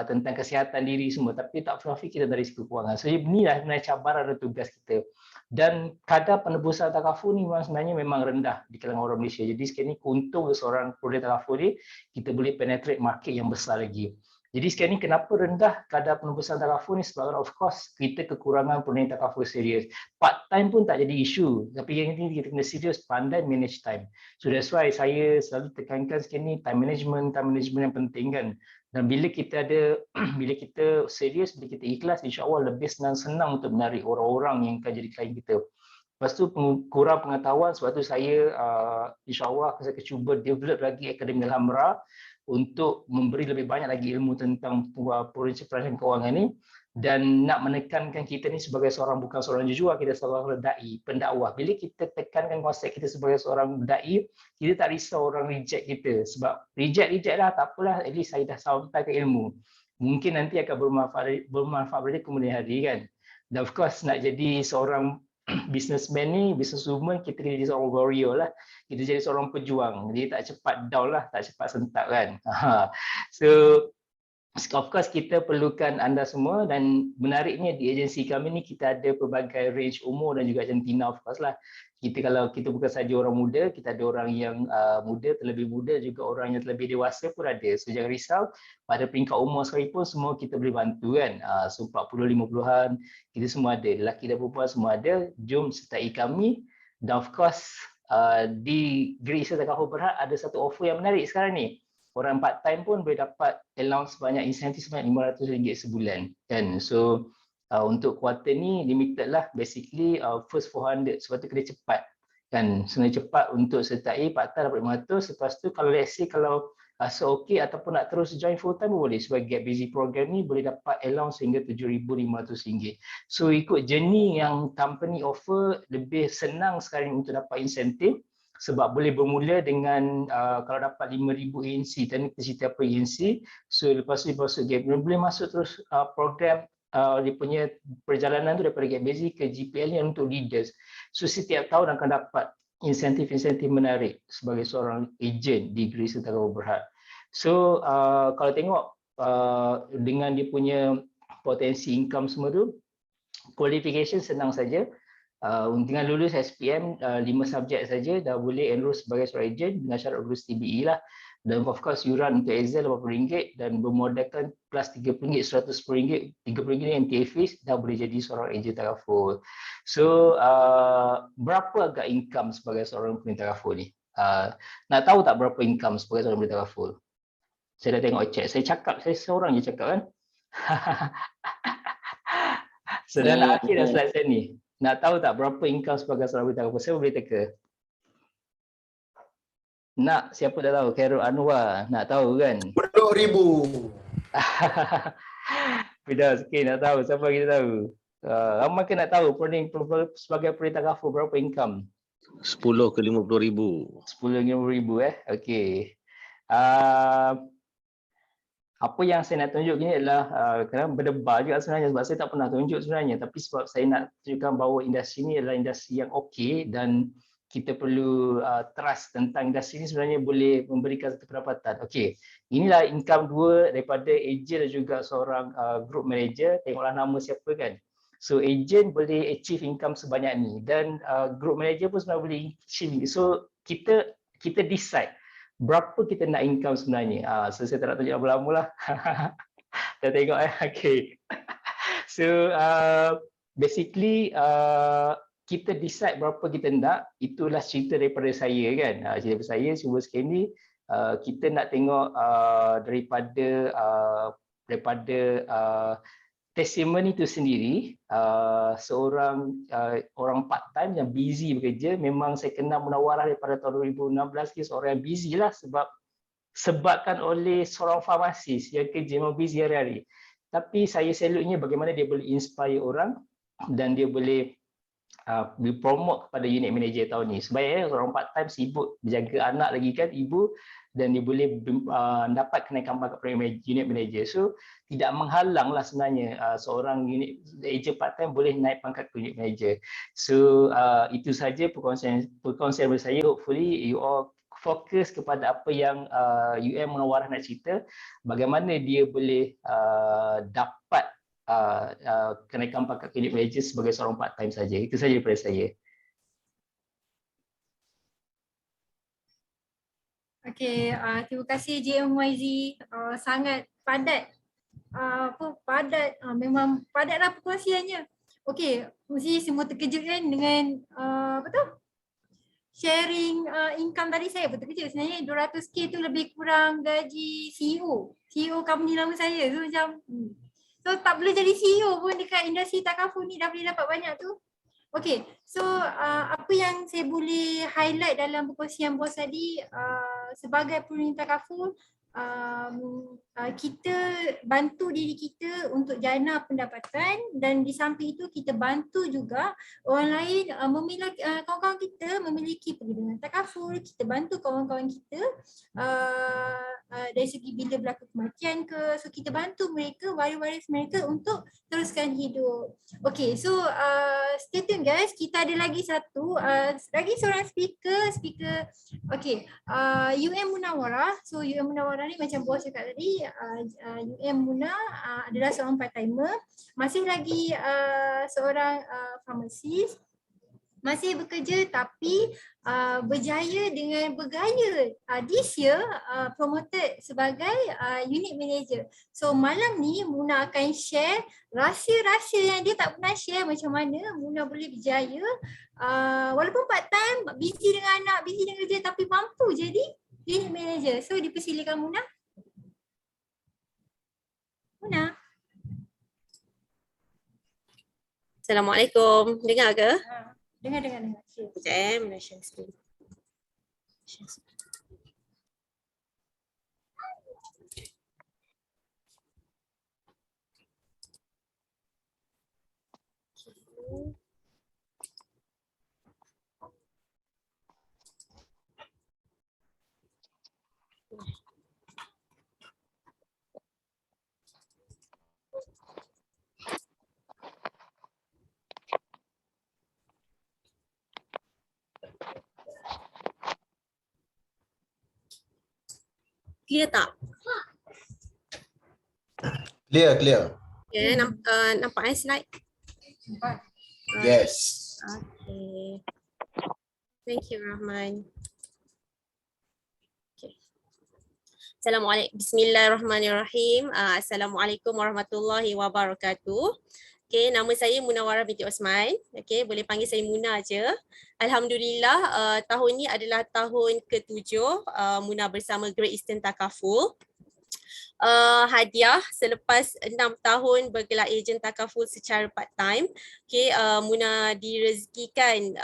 tentang kesihatan diri semua, tapi tak pernah fikir tentang risiko kewangan. So inilah sebenarnya cabaran dan tugas kita. Dan kadar penebusan takaful ni sebenarnya memang rendah di kalangan orang Malaysia. Jadi sekarang ni untung seorang produk takaful ni kita boleh penetrate market yang besar lagi. Jadi sekarang ni kenapa rendah kadar penebusan takaful ni, sebab of course kita kekurangan produk takaful serius. Part time pun tak jadi isu, tapi yang ini kita kena serius, pandai manage time. So that's why saya selalu tekankan sekarang ni time management yang penting kan. Dan bila kita ada, bila kita serius, bila kita ikhlas, insya-Allah lebih senang untuk menarik orang-orang yang akan jadi klien kita. Lepas tu kurang pengetahuan, sebab tu saya insya-Allah saya akan cuba develop lagi Akademi Alhamra untuk memberi lebih banyak lagi ilmu tentang prinsip perancangan kewangan ni, dan nak menekankan kita ni sebagai seorang, bukan seorang jujuar, kita seorang dai, pendakwah. Bila kita tekankan konsep kita sebagai seorang dai, kita tak risau orang reject kita, sebab reject lah, tak apalah, at least saya dah sampaikan ilmu. Mungkin nanti akan bermanfaat pada kemudian hari kan. Dan of course nak jadi seorang businessman ni, businesswoman, kita kena jadi seorang warrior lah. Kita jadi seorang pejuang. Jadi tak cepat down lah, tak cepat sentak kan. So of course kita perlukan anda semua, dan menariknya di agensi kami ni kita ada pelbagai range umur dan juga jantina of course lah. Kalau kita bukan saja orang muda, kita ada orang yang muda, terlebih muda, juga orang yang terlebih dewasa pun ada. So jangan risau, pada peringkat umur sekalipun semua kita boleh bantu kan. So 40, 50-an, kita semua ada, lelaki dan perempuan semua ada. Jom sertai kami. Dan of course di Great Takaful Berhad ada satu offer yang menarik sekarang ni. Orang part time pun boleh dapat allowance sebanyak, insentif sebanyak RM500 sebulan kan. So untuk kuartal ni limited lah, basically first 400, sebab tu kena cepat kan. Sebenarnya cepat untuk sertai part time dapat 500. Lepas tu kalau let's say kalau rasa okey ataupun nak terus join full time pun boleh, sebab Get Busy program ni boleh dapat allowance hingga RM7,500. So ikut journey yang company offer, lebih senang sekarang untuk dapat insentif, sebab boleh bermula dengan kalau dapat 5,000 ANC, tadi kita cerita apa ANC. So lepas tu masuk Get, boleh masuk terus program dia punya perjalanan tu daripada Get Busy ke GPL ni untuk leaders. So setiap tahun akan dapat insentif-insentif menarik sebagai seorang ejen di Great Takaful Berhad. So kalau tengok dengan dia punya potensi income semua tu, qualification senang saja. Dengan lulus SPM 5 subjek saja dah boleh enroll sebagai seorang ejen dengan syarat lulus TBE lah. Dan of course yuran untuk Excel RM80 dan bermodalkan plus RM30, RM110, RM30 MTA fees, dah boleh jadi seorang ejen takaful. So berapa agak income sebagai seorang pemerintah takaful ni? Nak tahu tak berapa income sebagai seorang pemerintah takaful? Saya dah tengok chat, saya seorang je cakap kan. Sudah nak akhir dah slide saya ni. Nak tahu tak berapa income sebagai seorang pemerintah takaful? Saya boleh teka. Nak, siapa dah tahu? Khairul Anwar, nak tahu kan? RM10,000. Beda sikit nak tahu, siapa kita tahu? Ramai ke nak tahu sebagai pemerintah takaful berapa income? 10 ke 50,000. 10 ke 50,000 okey. Apa yang saya nak tunjuk ni adalah kerana berdebar juga sebenarnya, sebab saya tak pernah tunjuk sebenarnya, tapi sebab saya nak tunjukkan bahawa industri ni adalah industri yang okey, dan kita perlu trust tentang industri ini sebenarnya boleh memberikan satu pendapatan. Okey, inilah income dua daripada ejen dan juga seorang group manager. Tengoklah nama siapa kan. So ejen boleh achieve income sebanyak ni, dan group manager pun sebenarnya boleh achieve. So kita decide berapa kita nak income sebenarnya. So saya tak nak tunjuk lama-lama lah. Dah tengok okey. So basically kita decide berapa kita nak. Itulah cerita daripada saya kan. Cerita daripada saya, cuba sekarang ni kita nak tengok daripada testimoni itu sendiri. Seorang orang part time yang busy bekerja, memang saya kenal Munawarah daripada tahun 2016 ke, seorang yang busy lah, sebabkan oleh seorang farmasis yang kerja memang busy hari-hari. Tapi saya salutnya bagaimana dia boleh inspire orang, dan dia boleh promote kepada unit manager tahun ni. Sebenarnya orang part time sibuk berjaga anak lagi kan, ibu, dan dia boleh dapat kenaikan pangkat unit manager. So tidak menghalanglah sebenarnya seorang unit ejen part time boleh naik pangkat ke unit manager. So itu saja perkongsian dari saya. Hopefully you all fokus kepada apa yang Munawarah nak cerita, bagaimana dia boleh dapat kenaikan pangkat unit manager sebagai seorang part time saja. Itu saja daripada saya. Okey, terima kasih JMYZ. Sangat padat. Memang padatlah perkongsiannya. Okey, mesti semua terkejut kan dengan sharing income tadi. Saya pun terkejut sebenarnya 200k tu lebih kurang gaji CEO company lama saya. So macam so tak boleh jadi CEO pun dekat industri takaful ni dah boleh dapat banyak tu. Okay, so apa yang saya boleh highlight dalam perkongsian bos tadi, sebagai pengguna takaful, kita bantu diri kita untuk jana pendapatan, dan di samping itu kita bantu juga orang lain memiliki kawan-kawan kita memiliki perlindungan takaful. Kita bantu kawan-kawan kita dari segi bila berlaku kematian ke, so kita bantu mereka, waris-waris mereka untuk teruskan hidup. Okay, so stay tune guys, kita ada lagi lagi seorang speaker. Okay, Munawarah. So Munawarah ni macam bos cakap tadi, Muna adalah seorang part timer, masih lagi seorang pharmacist, masih bekerja tapi berjaya dengan bergaya. This year promoted sebagai unit manager. So malam ni Muna akan share rahsia-rahsia yang dia tak pernah share, macam mana Muna boleh berjaya walaupun part time, busy dengan anak, busy dengan kerja, tapi mampu jadi unit manager. So dipersilakan Muna. Assalamualaikum. Dengar ke? Dengar. Sekejap nak share screen. Clear tak? Clear. Ya, nampak slide? Yes. Okay. Thank you, Rahman. Okay. Assalamualaikum. Bismillahirrahmanirrahim. Assalamualaikum warahmatullahi wabarakatuh. Okay, nama saya Munawarah binti Osman. Okay, boleh panggil saya Muna je. Alhamdulillah, tahun ni adalah tahun ke-7 Muna bersama Great Eastern Takaful. Hadiah selepas 6 tahun bergelar ejen takaful secara part time. Okay, Muna direzekikan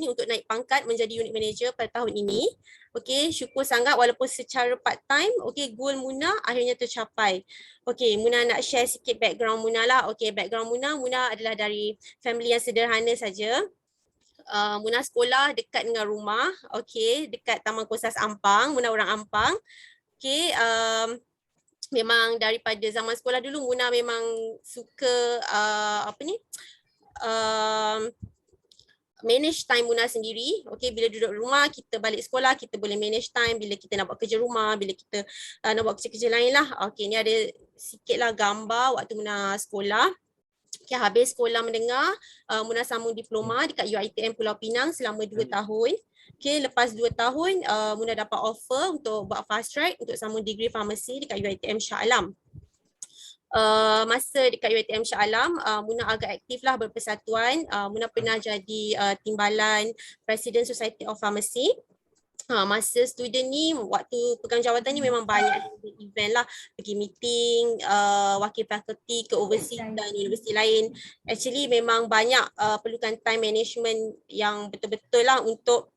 untuk naik pangkat menjadi unit manager pada tahun ini. Okey, syukur sangat walaupun secara part time, okey, goal Muna akhirnya tercapai. Okey, Muna nak share sikit background Muna lah. Okey, background Muna adalah dari family yang sederhana saja. Muna sekolah dekat dengan rumah, okey, dekat Taman Kosas Ampang. Muna orang Ampang. Okey, memang daripada zaman sekolah dulu Muna memang suka manage time Muna sendiri. Okay, bila duduk rumah, kita balik sekolah, kita boleh manage time bila kita nak buat kerja rumah, bila kita nak buat kerja-kerja lain lah. Okay, ni ada sikit lah gambar waktu Muna sekolah. Okay, habis sekolah menengah, Muna sambung diploma dekat UiTM Pulau Pinang selama 2 tahun. Okay, lepas 2 tahun, Muna dapat offer untuk buat fast track untuk sambung degree farmasi dekat UiTM Shah Alam. Masa dekat UiTM Shah Alam, Muna agak aktif lah berpersatuan. Muna pernah jadi timbalan President Society of Pharmacy. Masa student ni, waktu pegang jawatan ni memang banyak event lah, pergi meeting, wakil fakulti ke overseas dan universiti lain. Actually memang banyak perlukan time management yang betul-betul lah untuk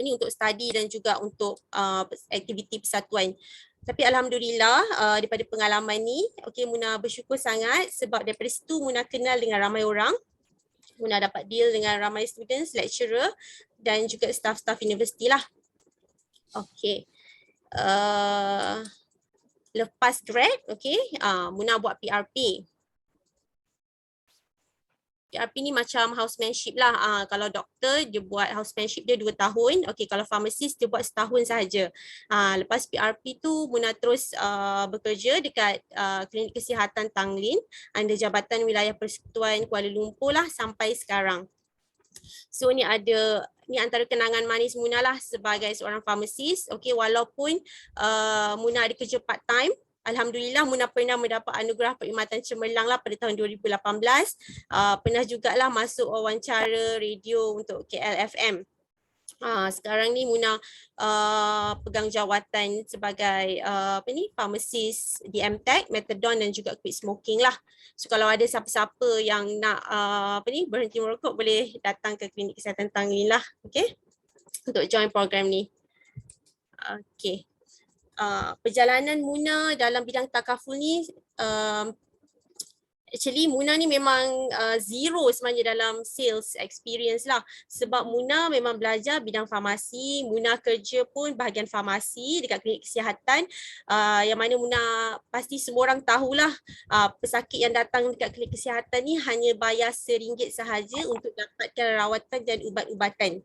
untuk study dan juga untuk aktiviti persatuan. Tapi alhamdulillah daripada pengalaman ni, okay, Muna bersyukur sangat sebab daripada situ Muna kenal dengan ramai orang. Muna dapat deal dengan ramai students, lecturer dan juga staff-staff universiti lah. Okay. Lepas grad, okay, Muna buat PRP. PRP ni macam housemanship lah. Kalau doktor dia buat housemanship dia 2 tahun. Okey, kalau pharmacist dia buat setahun sahaja. Lepas PRP tu Muna terus bekerja dekat klinik kesihatan Tanglin under Jabatan Wilayah Persekutuan Kuala Lumpur lah sampai sekarang. So ni antara kenangan manis Muna lah sebagai seorang pharmacist. Okey, walaupun Muna ada kerja part time, alhamdulillah Muna pernah mendapat anugerah perkhidmatan cemerlang lah pada tahun 2018. Pernah jugalah masuk wawancara radio untuk KLFM. Sekarang ni Muna pegang jawatan sebagai pharmacist di MTech, methadone dan juga quit smoking lah. So kalau ada siapa-siapa yang nak berhenti merokok, boleh datang ke klinik kesihatan Tanglin lah, okey, untuk join program ni. Okey. Perjalanan Muna dalam bidang takaful ni, actually Muna ni memang zero sebenarnya dalam sales experience lah. Sebab Muna memang belajar bidang farmasi, Muna kerja pun bahagian farmasi dekat klinik kesihatan, yang mana Muna pasti semua orang tahulah pesakit yang datang dekat klinik kesihatan ni hanya bayar RM1 sahaja untuk dapatkan rawatan dan ubat-ubatan.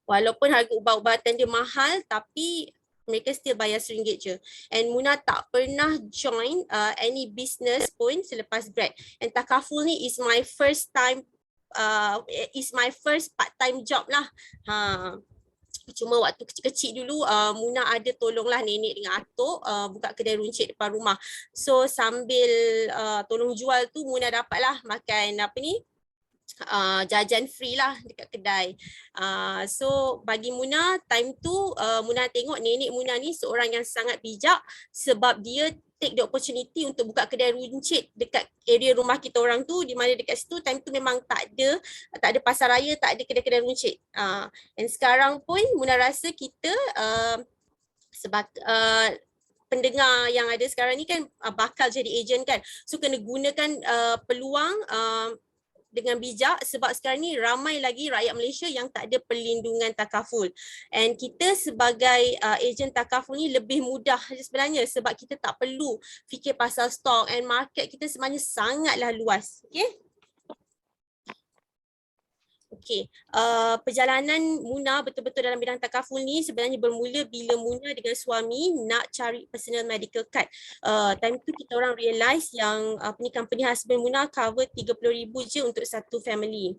Walaupun harga ubat-ubatan dia mahal, tapi mereka still bayar RM1 je. And Muna tak pernah join any business pun selepas grad. And takaful ni is my first part-time job lah. Cuma waktu kecil-kecil dulu Muna ada tolonglah nenek dengan atuk buka kedai runcit depan rumah. So sambil tolong jual tu Muna dapatlah makan jajan free lah dekat kedai. So bagi Muna time tu Muna tengok nenek Muna ni seorang yang sangat bijak sebab dia take the opportunity untuk buka kedai runcit dekat area rumah kita orang tu, di mana dekat situ time tu memang tak ada pasar raya, tak ada kedai-kedai runcit. And sekarang pun Muna rasa kita pendengar yang ada sekarang ni kan bakal jadi ejen kan. So kena gunakan peluang dengan bijak sebab sekarang ni ramai lagi rakyat Malaysia yang tak ada perlindungan takaful. And kita sebagai ejen takaful ni lebih mudah sebenarnya sebab kita tak perlu fikir pasal stok, and market kita sebenarnya sangatlah luas. Okey, perjalanan Muna betul-betul dalam bidang takaful ni sebenarnya bermula bila Muna dengan suami nak cari personal medical card. Time tu kita orang realise yang company husband Muna cover RM30,000 je untuk satu family.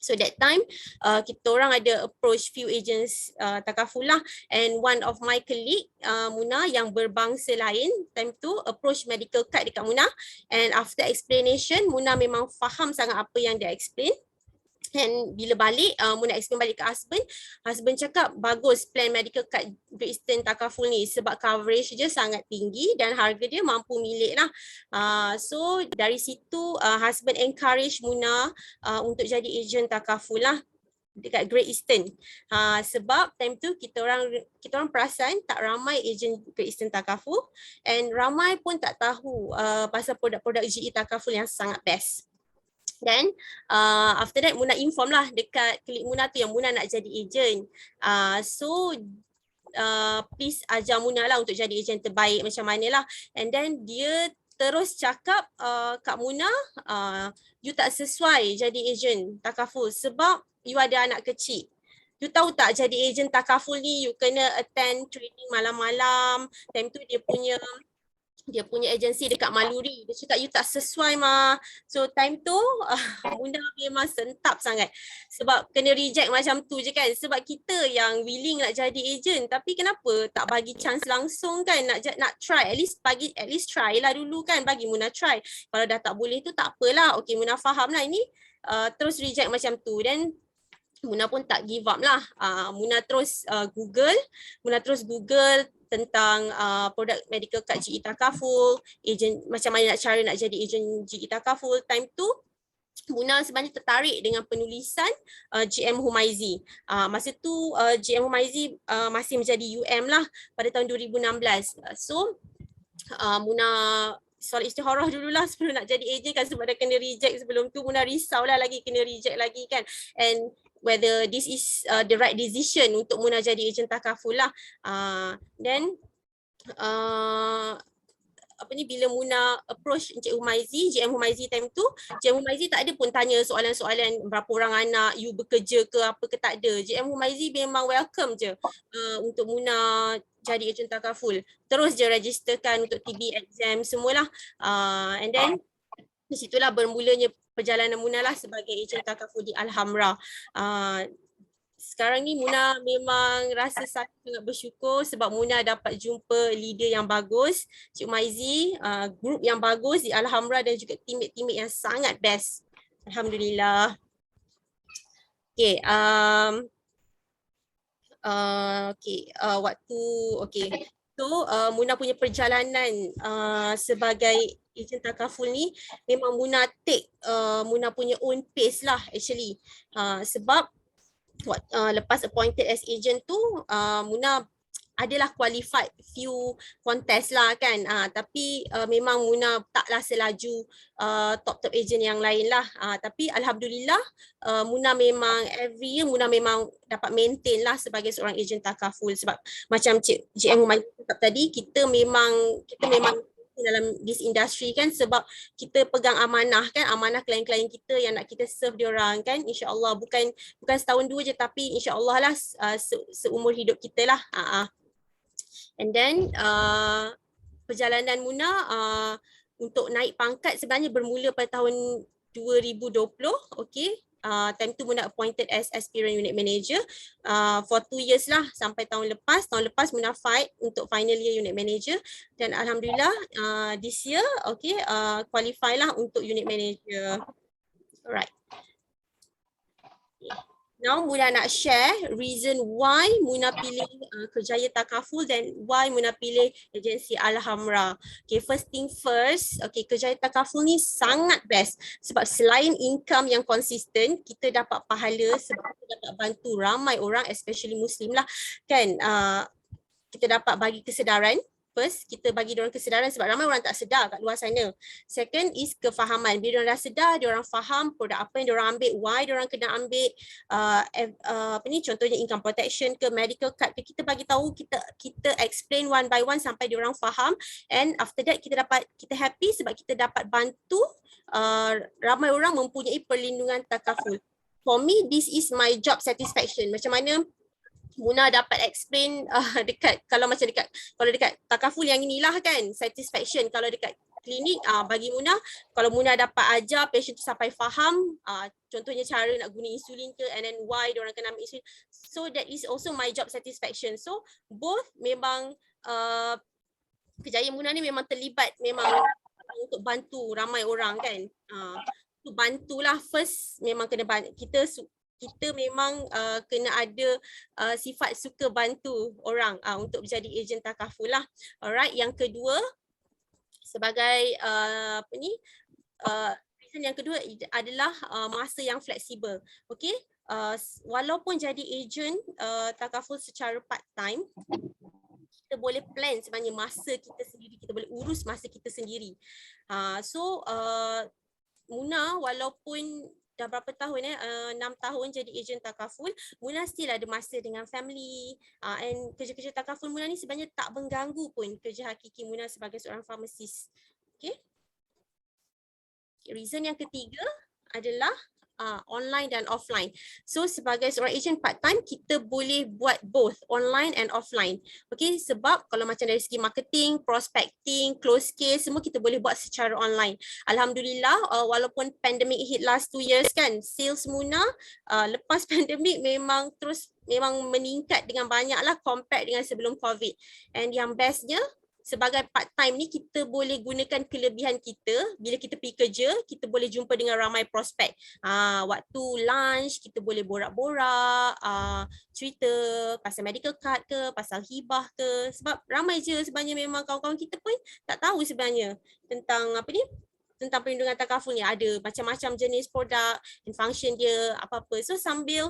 So that time kita orang ada approach few agents takaful lah, and one of my colleague Muna yang berbangsa lain time tu approach medical card dekat Muna, and after explanation Muna memang faham sangat apa yang dia explain. And bila balik, Muna explain balik ke husband cakap bagus plan medical card Great Eastern takaful ni sebab coverage dia sangat tinggi dan harga dia mampu milik lah. So dari situ husband encourage Muna untuk jadi ejen takaful lah dekat Great Eastern. Sebab time tu kita orang perasan tak ramai ejen Great Eastern takaful, and ramai pun tak tahu pasal produk-produk GE takaful yang sangat best. Then after that Muna inform lah dekat klik Muna tu yang Muna nak jadi ejen. So please ajar Muna lah untuk jadi ejen terbaik macam mana lah. And then dia terus cakap Kak Muna, you tak sesuai jadi ejen takaful sebab you ada anak kecil. You tahu tak jadi ejen takaful ni you kena attend training malam-malam. Time tu dia punya agensi dekat Maluri. Dia cakap you tak sesuai Ma. So time tu Muna memang sentap sangat sebab kena reject macam tu je kan. Sebab kita yang willing nak jadi ejen, tapi kenapa tak bagi chance langsung kan, nak try, at least try lah dulu kan, bagi Muna try. Kalau dah tak boleh tu tak apalah. Okay, Muna faham lah ini terus reject macam tu. Dan Muna pun tak give up lah. Muna terus Google tentang produk medical card GE takaful, ejen macam mana cara nak jadi ejen GE takaful. Time tu Muna sebenarnya tertarik dengan penulisan GM Humaizi. Masa tu GM Humaizi masih menjadi UM lah pada tahun 2016. So Muna solat istikharah dululah sebelum nak jadi ejen kan, sebab dah kena reject sebelum tu. Muna risaulah lagi kena reject lagi kan, and whether this is the right decision untuk Muna jadi ejen takaful lah. Then bila Muna approach Encik Humaizi, GM Humaizi time tu, GM Humaizi tak ada pun tanya soalan-soalan berapa orang anak, you bekerja ke apa ke, tak ada. GM Humaizi memang welcome je untuk Muna jadi ejen takaful. Terus je registerkan untuk TB exam semualah. And then di situlah bermulanya perjalanan Muna lah sebagai ejen takaful di Alhamra. Sekarang ni Muna memang rasa sangat bersyukur sebab Muna dapat jumpa leader yang bagus, Cik Maizi, grup yang bagus di Alhamra dan juga teammate-teammate yang sangat best. Alhamdulillah. Okay, So Muna punya perjalanan sebagai ejen takaful ni memang Muna take Muna punya own pace lah actually. Sebab lepas appointed as agent tu Muna adalah qualified few contest lah kan, tapi memang Muna taklah selaju top agent yang lain lah, tapi Alhamdulillah Muna memang every year Muna memang dapat maintain lah sebagai seorang agent takaful. Sebab macam GM Humaizi cakap tadi, kita memang dalam this industry kan, sebab kita pegang amanah kan, amanah klien-klien kita yang nak kita serve diorang kan, insya-Allah bukan setahun dua je, tapi insya-Allah lah seumur hidup kita lah. And then perjalanan Muna untuk naik pangkat sebenarnya bermula pada tahun 2020, okey. Time tu Muna appointed as aspirant unit manager for 2 years lah sampai tahun lepas. Tahun lepas Muna fight untuk final year unit manager dan alhamdulillah this year qualify lah untuk unit manager. Alright. Now Muna nak share reason why Muna pilih Kerjaya Takaful dan why Muna pilih agensi Alhamra. Okay, first thing first, Kerjaya Takaful ni sangat best sebab selain income yang konsisten, kita dapat pahala sebab kita dapat bantu ramai orang, especially Muslim lah kan. Kita dapat bagi kesedaran. First, kita bagi diorang kesedaran sebab ramai orang tak sedar kat luar sana. Second is kefahaman. Bila diorang dah sedar, diorang faham produk apa yang diorang ambil, why diorang kena ambil, contohnya income protection ke medical card ke, kita bagi tahu, kita explain one by one sampai diorang faham, and after that kita happy sebab kita dapat bantu ramai orang mempunyai perlindungan takaful. For me, this is my job satisfaction. Macam mana Muna dapat explain kalau dekat takaful yang inilah kan, satisfaction. Kalau dekat klinik, bagi Muna, kalau Muna dapat ajar patient tu sampai faham, contohnya cara nak guna insulin ke, and then why diorang kena ambil insulin, so that is also my job satisfaction. So both memang Kerjaya Muna ni memang terlibat memang untuk bantu ramai orang kan. Tu bantulah first, memang kena kita memang kena ada sifat suka bantu orang untuk menjadi ejen takaful lah. Alright, yang kedua sebagai reason yang kedua adalah masa yang fleksibel. Okey, walaupun jadi ejen takaful secara part time, kita boleh plan sebenarnya masa kita sendiri, kita boleh urus masa kita sendiri. So Muna walaupun dah berapa tahun 6 tahun jadi ejen takaful, Muna still ada masa dengan family, and kerja-kerja takaful Muna ni sebenarnya tak mengganggu pun kerja hakiki Muna sebagai seorang pharmacist. Okay. Reason yang ketiga adalah online dan offline. So sebagai seorang ejen part time, kita boleh buat both online and offline. Okay, sebab kalau macam dari segi marketing, prospecting, close case, semua kita boleh buat secara online. Alhamdulillah, walaupun pandemic hit last 2 years kan, sales Muna lepas pandemic memang meningkat dengan banyak lah compare dengan sebelum COVID. And yang bestnya, sebagai part time ni kita boleh gunakan kelebihan kita. Bila kita pergi kerja, kita boleh jumpa dengan ramai prospek. Waktu lunch kita boleh borak-borak, cerita pasal medical card ke, pasal hibah ke. Sebab ramai je sebenarnya memang kawan-kawan kita pun tak tahu sebenarnya tentang tentang perlindungan takaful ni. Ada macam-macam jenis produk dan function dia apa-apa. So sambil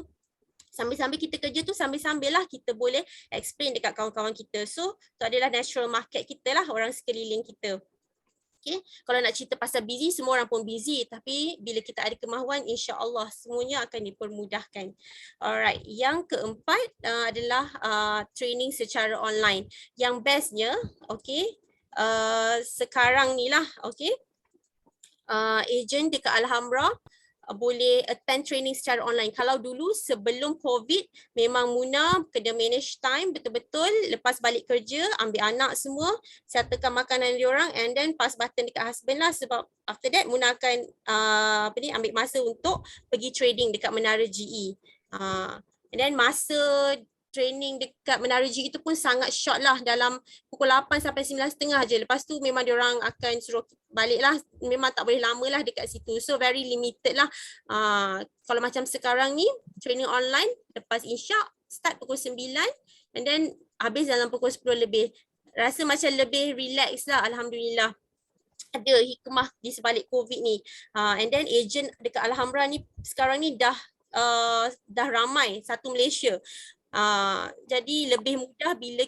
kita kerja tu, sambil-sambil lah kita boleh explain dekat kawan-kawan kita. So tu adalah natural market kita lah, orang sekeliling kita. Okay. Kalau nak cerita pasal busy, semua orang pun busy. Tapi bila kita ada kemahuan, insya-Allah semuanya akan dipermudahkan. Alright, yang keempat adalah training secara online. Yang bestnya, okay, sekarang ni lah, okay, ejen dekat Alhambra boleh attend training secara online. Kalau dulu sebelum COVID memang Muna kena manage time betul-betul, lepas balik kerja ambil anak semua, settlekan makanan diorang and then pass button dekat husband lah, sebab after that Muna akan ambil masa untuk pergi trading dekat Menara GE. And then masa training dekat Menara GE itu pun sangat short lah, dalam pukul 8 sampai 9.30 je. Lepas tu memang diorang akan suruh balik lah, memang tak boleh lama lah dekat situ. So very limited lah. Kalau macam sekarang ni, training online, lepas insya' start pukul 9 and then habis dalam pukul 10 lebih. Rasa macam lebih relax lah, Alhamdulillah. Ada hikmah di sebalik COVID ni. And then agent dekat Alhambra ni sekarang ni dah ramai, satu Malaysia. Jadi lebih mudah bila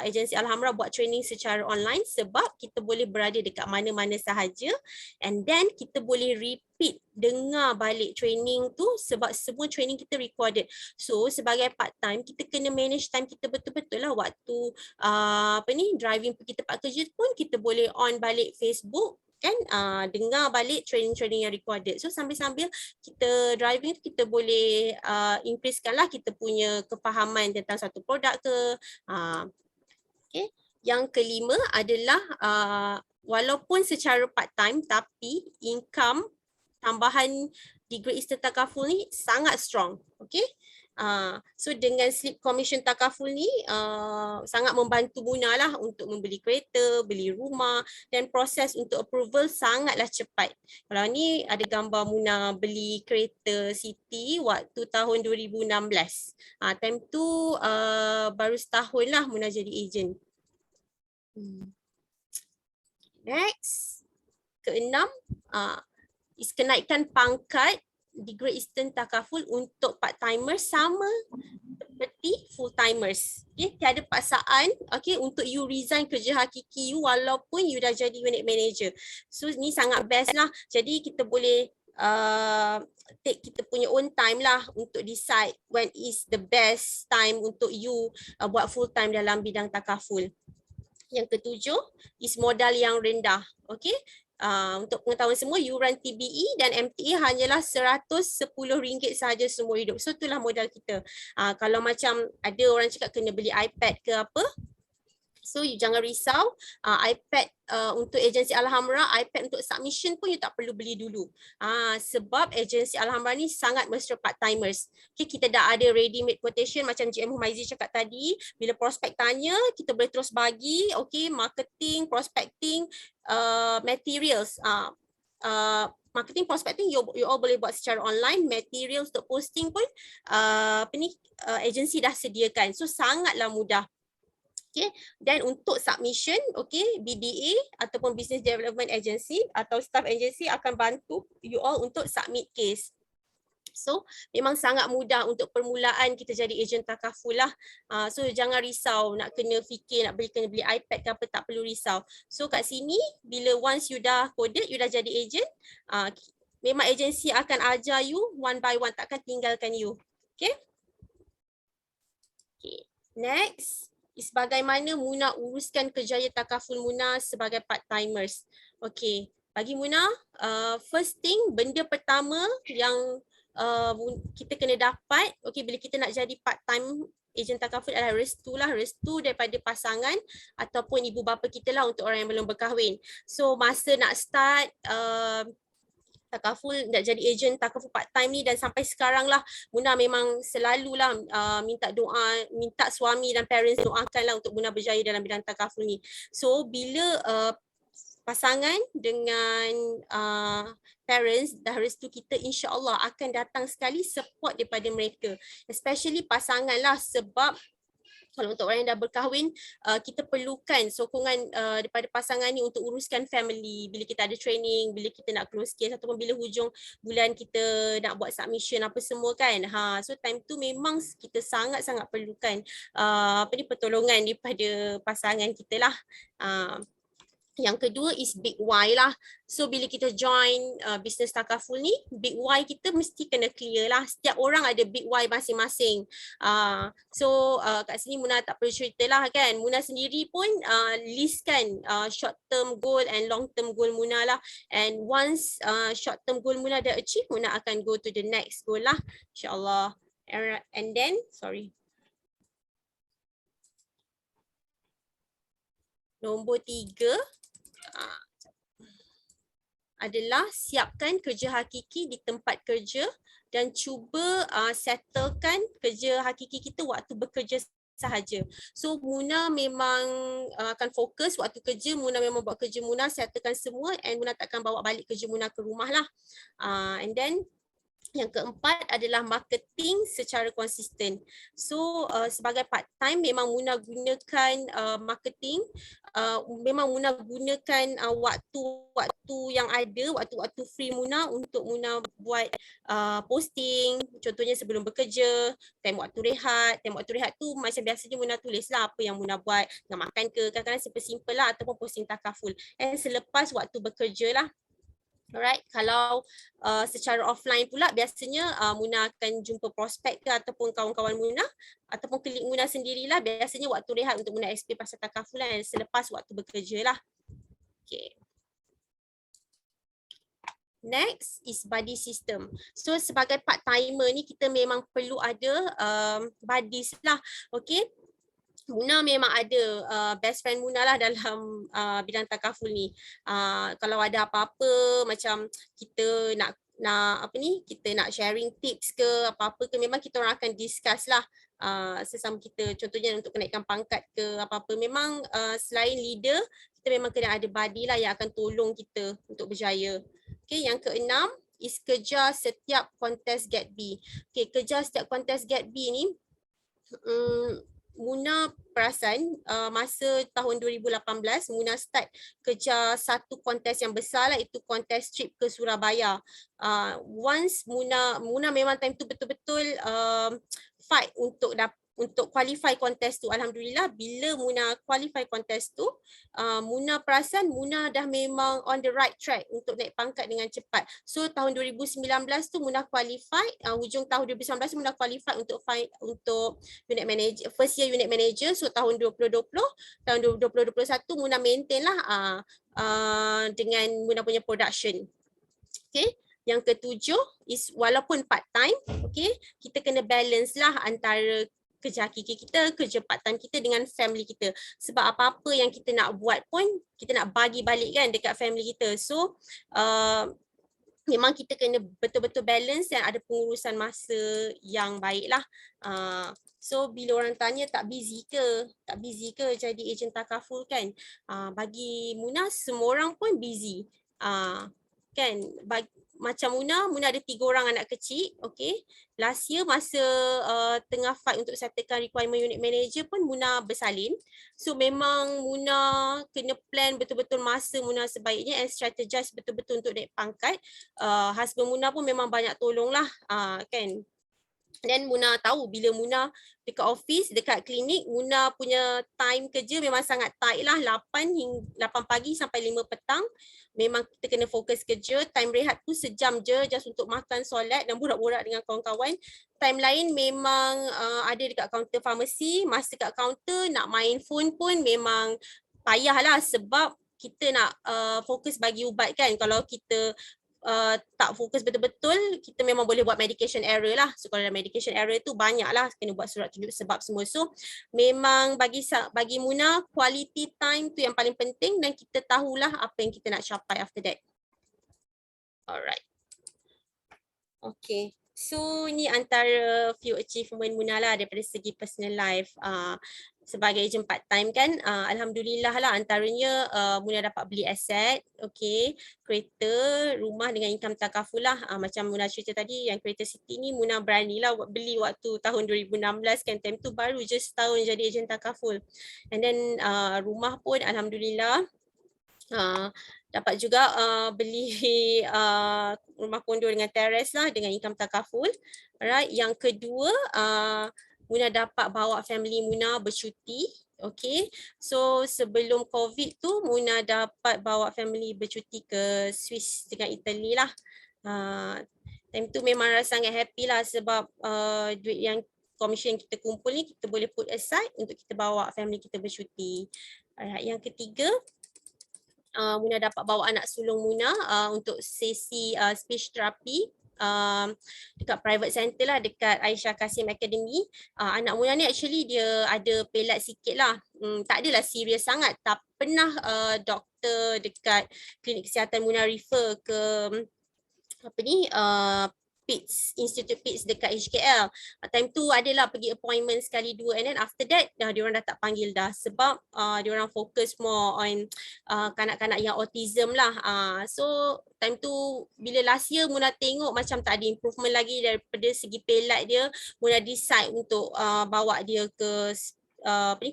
agensi Alhambra buat training secara online, sebab kita boleh berada dekat mana-mana sahaja and then kita boleh repeat dengar balik training tu, sebab semua training kita recorded. So sebagai part time kita kena manage time kita betul-betul lah. Waktu driving pergi tempat kerja pun kita boleh on balik Facebook kan, dengar balik training-training yang recorded. So sambil-sambil kita driving kita boleh increasekan lah kita punya kefahaman tentang satu produk ke. Okay. Yang kelima adalah walaupun secara part time tapi income tambahan di Great Eastern Takaful ni sangat strong. Okay. So dengan slip commission takaful ni sangat membantu Muna lah untuk membeli kereta, beli rumah, dan proses untuk approval sangatlah cepat. Kalau ni ada gambar Muna beli kereta City waktu tahun 2016. Time tu baru setahun lah Muna jadi ejen. Next, keenam is kenaikan pangkat di Great Eastern Takaful untuk part-timers sama seperti full-timers. Okay, tiada paksaan untuk you resign kerja hakiki you walaupun you dah jadi unit manager. So ni sangat best lah. Jadi kita boleh take kita punya own time lah untuk decide when is the best time untuk you buat full-time dalam bidang takaful. Yang ketujuh is modal yang rendah. Okay. Untuk pengetahuan semua, yuran TBE dan MTA hanyalah RM110 sahaja seumur hidup. So itulah modal kita. Kalau macam ada orang cakap kena beli iPad ke apa, so you jangan risau. iPad untuk agensi Alhambra, iPad untuk submission pun you tak perlu beli dulu. Sebab agensi Alhambra ni sangat mesra part-timers. Okay, kita dah ada ready-made quotation macam GM Humaizi cakap tadi. Bila prospek tanya, kita boleh terus bagi. Okay, marketing, prospecting, materials. Marketing, prospecting you all boleh buat secara online. Materials untuk posting pun agensi dah sediakan. So sangatlah mudah. Okay. Dan untuk submission, okay, BDA ataupun Business Development Agency atau staff agency akan bantu you all untuk submit case. So memang sangat mudah untuk permulaan kita jadi ejen takaful lah. So jangan risau nak kena fikir nak kena beli iPad ke apa, tak perlu risau. So kat sini bila once you dah coded, you dah jadi ejen, memang agensi akan ajar you one by one, takkan tinggalkan you. Okay. Okay. Next. Bagaimana Muna uruskan kerjaya takaful Muna sebagai part-timers. Okay, bagi Muna, first thing, benda pertama yang kita kena dapat, okay, bila kita nak jadi part-time ejen takaful adalah restu lah, restu daripada pasangan ataupun ibu bapa kita lah untuk orang yang belum berkahwin. So masa nak start takaful, nak jadi ejen takaful part time ni dan sampai sekarang lah Muna memang selalulah minta doa, minta suami dan parents doakan lah untuk Muna berjaya dalam bidang takaful ni. So bila pasangan dengan parents dah restu kita, insya-Allah akan datang sekali support daripada mereka, especially pasangan lah, sebab kalau untuk orang yang dah berkahwin, kita perlukan sokongan daripada pasangan ni untuk uruskan family. Bila kita ada training, bila kita nak close case ataupun bila hujung bulan kita nak buat submission apa semua kan. So time tu memang kita sangat-sangat perlukan pertolongan daripada pasangan kita lah. Yang kedua is big why lah. So bila kita join business takaful ni, big why kita mesti kena clear lah. Setiap orang ada big why masing-masing. So kat sini Muna tak perlu cerita lah kan. Muna sendiri pun listkan short term goal and long term goal Muna lah. And once short term goal Muna dah achieve, Muna akan go to the next goal lah, insyaAllah. And then, sorry. Nombor 3. Adalah siapkan kerja hakiki di tempat kerja dan cuba settlekan kerja hakiki kita waktu bekerja sahaja. So Muna memang akan fokus waktu kerja, Muna memang buat kerja Muna, settlekan semua, and Muna takkan bawa balik kerja Muna ke rumah lah. And then yang keempat adalah marketing secara konsisten. So sebagai part time memang Muna gunakan marketing, memang Muna gunakan waktu yang ada, waktu free Muna untuk Muna buat posting. Contohnya sebelum bekerja, time waktu rehat. Time waktu rehat tu macam biasanya Muna tulis lah apa yang Muna buat, nak makan ke, kadang-kadang simple-simple lah, ataupun posting takaful. And selepas waktu bekerja lah. Alright, kalau secara offline pula biasanya Muna akan jumpa prospek ke ataupun kawan-kawan Muna ataupun klik Muna sendirilah, biasanya waktu rehat untuk Muna explain pasal takafulan dan selepas waktu bekerja lah. Okay. Next is buddy system. So sebagai part timer ni kita memang perlu ada buddies lah. Okay. Muna memang ada best friend Muna lah dalam bidang takaful ni. Kalau ada apa-apa macam kita nak apa ni, kita nak sharing tips ke apa-apa ke, memang kita orang akan discuss lah sesama kita. Contohnya untuk kenaikan pangkat ke apa-apa, memang selain leader, kita memang kena ada buddy lah yang akan tolong kita untuk berjaya. Okay, yang keenam is kejar setiap kontes Get B. Okay, kejar setiap kontes Get B ni, Muna perasan masa tahun 2018 Muna start kejar satu kontes yang besar lah, itu kontes trip ke Surabaya. Once Muna memang time tu betul-betul fight untuk qualify kontes tu. Alhamdulillah bila Muna qualify kontes tu, Muna perasan Muna dah memang on the right track untuk naik pangkat dengan cepat. So tahun 2019 tu Muna qualify, hujung tahun 2019 Muna qualify untuk unit manager, first year unit manager. So tahun 2020, tahun 2021 Muna maintain lah dengan Muna punya production. Okay. Yang ketujuh is walaupun part time, okay, kita kena balance lah antara kerja hakiki kita, kerja part time kita dengan family kita. Sebab apa-apa yang kita nak buat pun, kita nak bagi balik kan dekat family kita. So, memang kita kena betul-betul balance dan ada pengurusan masa yang baik lah. So, bila orang tanya tak busy ke jadi ejen takaful kan? Bagi Muna, semua orang pun busy. Kan? Macam Muna ada 3 orang anak kecil, okay. Last year masa tengah fight untuk settlekan requirement unit manager pun Muna bersalin. So memang Muna kena plan betul-betul masa Muna sebaiknya and strategize betul-betul untuk naik pangkat. Husband Muna pun memang banyak tolong lah, kan. Dan Muna tahu bila Muna dekat office, dekat klinik, Muna punya time kerja memang sangat tight lah, 8 pagi sampai 5 petang. Memang kita kena fokus kerja. Time rehat tu sejam je, just untuk makan, solat dan borak-borak dengan kawan-kawan. Time lain memang ada dekat kaunter farmasi. Masa kat kaunter nak main phone pun memang payah lah, sebab kita nak fokus bagi ubat kan. Kalau kita tak fokus betul-betul, kita memang boleh buat medication error lah. So kalau ada medication error tu banyak lah, kena buat surat tunjuk sebab semua. So memang bagi Muna, quality time tu yang paling penting dan kita tahulah apa yang kita nak capai after that. Alright. Okay. So ni antara few achievement Muna lah daripada segi personal life. Sebagai ejen part time kan, alhamdulillah lah, antaranya Muna dapat beli aset, okay, kereta, rumah dengan income takaful lah. Macam Muna cerita tadi, yang kereta City ni Muna beranilah beli waktu tahun 2016 kan, time tu baru je setahun jadi ejen takaful. And then rumah pun alhamdulillah dapat juga beli rumah kondo dengan teres lah dengan income takaful. Alright, yang kedua Muna dapat bawa family Muna bercuti, Okay, so sebelum COVID tu Muna dapat bawa family bercuti ke Swiss dengan Italy lah. Time tu memang rasa sangat happy lah sebab duit yang komisen kita kumpul ni kita boleh put aside untuk kita bawa family kita bercuti. Alright, yang ketiga, Muna dapat bawa anak sulung Muna untuk sesi speech therapy dekat private center lah, dekat Aisyah Kasim Academy. Anak Muna ni actually dia ada pelat sikit lah, tak adalah serius sangat, tak pernah doktor dekat klinik kesihatan Muna refer ke PITS, Institute PITS dekat HKL. Time tu adalah pergi appointment sekali dua, and then after that diorang dah tak panggil dah sebab diorang fokus more on kanak-kanak yang autism lah. So time tu bila last year Muna tengok macam tak ada improvement lagi daripada segi pelat dia, Muna decide untuk bawa dia ke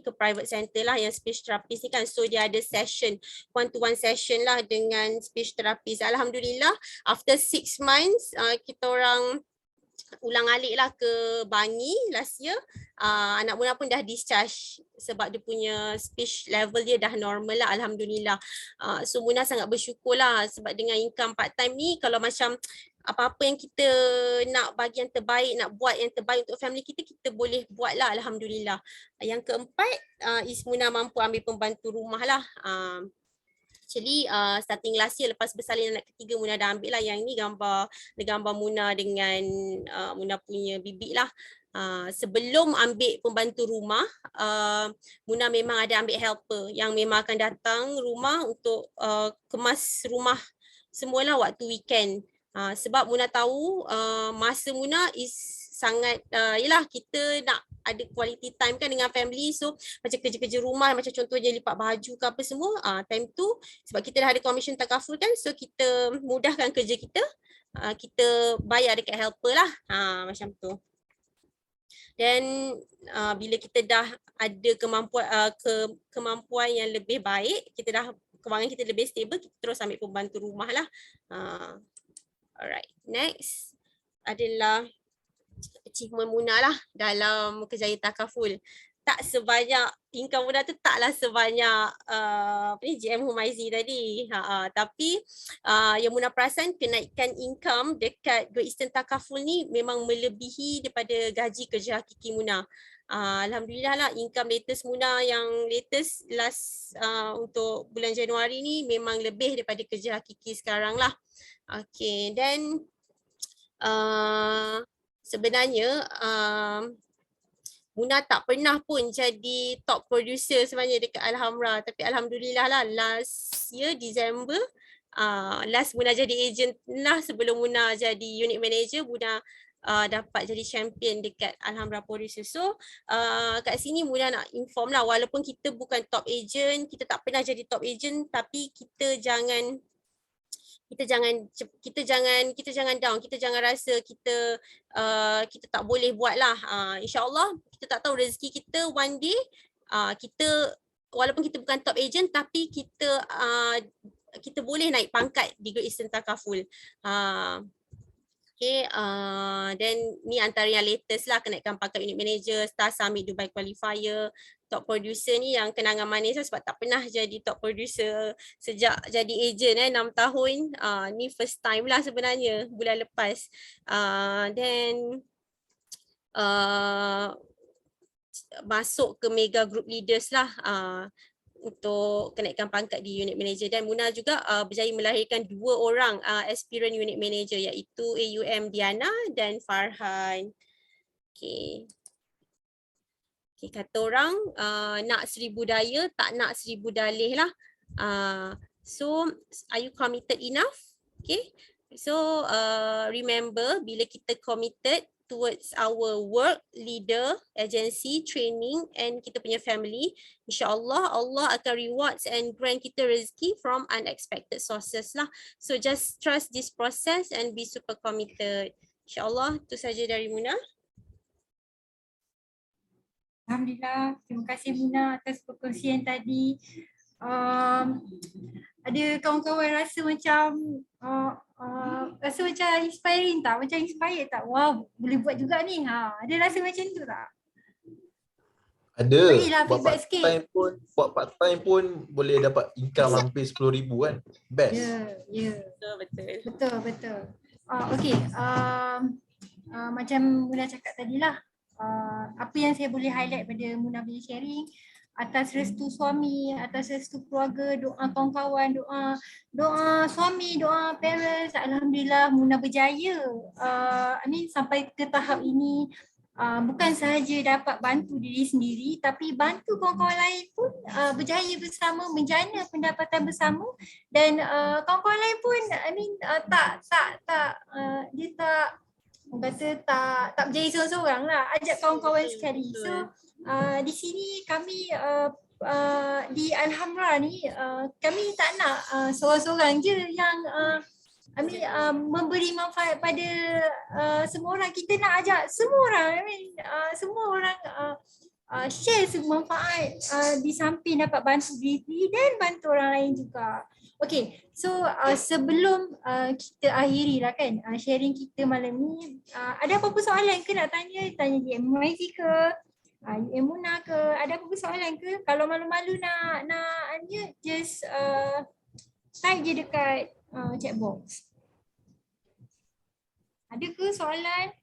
ke private center lah yang speech therapist ni kan. So dia ada session, one to one session lah dengan speech therapist. Alhamdulillah after 6 months kita orang ulang alik lah ke Bangi last year. Anak Muna pun dah discharge sebab dia punya speech level dia dah normal lah, Alhamdulillah. So Muna sangat bersyukur lah sebab dengan income part time ni, kalau macam apa-apa yang kita nak bagi yang terbaik, nak buat yang terbaik untuk family kita, kita boleh buat lah, Alhamdulillah. Yang keempat, is Muna mampu ambil pembantu rumah lah. Actually starting last year lepas bersalin anak ketiga, Muna dah ambil lah. Yang ni gambar Muna dengan Muna punya bibik lah. Sebelum ambil pembantu rumah, Muna memang ada ambil helper yang memang akan datang rumah untuk kemas rumah semualah waktu weekend. Sebab Muna tahu masa Muna is sangat, yelah kita nak ada quality time kan dengan family. So macam kerja-kerja rumah, macam contohnya lipat baju ke apa semua, time tu sebab kita dah ada commission takaful kan, so kita mudahkan kerja kita, kita bayar dekat helper lah, macam tu. Dan bila kita dah ada kemampuan yang lebih baik, kita dah kewangan kita lebih stable, kita terus ambil pembantu rumah lah. Alright, next adalah achievement Muna lah dalam kejayaan takaful. Tak sebanyak, income Muna tu taklah sebanyak GM Humaizi tadi. Tapi yang Muna perasan kenaikan income dekat Great Eastern Takaful ni memang melebihi daripada gaji kerja hakiki Muna. Alhamdulillah lah, income latest Muna yang latest last untuk bulan Januari ni memang lebih daripada kerja hakiki sekarang lah. Okay, then sebenarnya Muna tak pernah pun jadi top producer sebenarnya dekat Alhamra, tapi Alhamdulillah lah last year December, last Muna jadi agent lah sebelum Muna jadi unit manager, Muna dapat jadi champion dekat Alhamra Producer. So kat sini Muna nak inform lah, walaupun kita bukan top agent, kita tak pernah jadi top agent, tapi kita jangan down, kita jangan rasa kita tak boleh buat lah. InsyaAllah kita tak tahu rezeki kita one day, kita walaupun kita bukan top agent, tapi kita boleh naik pangkat di Great Eastern Takaful. Okay, then ni antara yang latest lah, kenaikan pangkat unit manager, Star Summit Dubai Qualifier. Top producer ni yang kenangan manis lah sebab tak pernah jadi top producer sejak jadi agent 6 tahun. Ni first time lah sebenarnya bulan lepas. Then masuk ke mega group leaders lah untuk kenaikan pangkat di unit manager. Dan Muna juga berjaya melahirkan 2 orang aspirant unit manager, iaitu AUM Diana dan Farhan. Okay. Okay, kata orang nak 1000 daya, tak nak 1000 dalih lah. So, are you committed enough? Okay, so remember, bila kita committed towards our work, leader, agency, training and kita punya family, insyaAllah Allah akan rewards and grant kita rezeki from unexpected sources lah. So just trust this process and be super committed. InsyaAllah, itu saja dari Muna. Alhamdulillah, terima kasih Muna atas perkongsian tadi. Ada kawan-kawan rasa macam inspiring tak? Macam inspired tak? Wow, boleh buat juga ni. Ada rasa macam tu tak? Berilah Buat feedback part time pun, boleh dapat income hampir 10,000 kan. Best. Betul. Betul. Okey, macam Muna cakap tadilah, apa yang saya boleh highlight pada Muna punya sharing, atas restu suami, atas restu keluarga, doa kawan-kawan, doa suami, doa parents, alhamdulillah Muna berjaya. Sampai ke tahap ini, bukan sahaja dapat bantu diri sendiri tapi bantu kawan-kawan lain pun berjaya bersama, menjana pendapatan bersama, dan kawan-kawan lain pun dia tak orang kata tak berjaya seorang-seorang lah, ajak kawan-kawan sekali. So di sini kami di Alhamra ni kami tak nak seorang-seorang je yang memberi manfaat pada semua orang. Kita nak ajak semua orang, semua orang share semua manfaat, di samping dapat bantu diri dan bantu orang lain juga. Okay, so sebelum kita akhiri lah kan sharing kita malam ni, ada apa-apa soalan ke nak tanya DM Maizi ke, DM Muna ke, ada apa-apa soalan ke? Kalau malu-malu nak just type je dekat chat box. Ada ke soalan?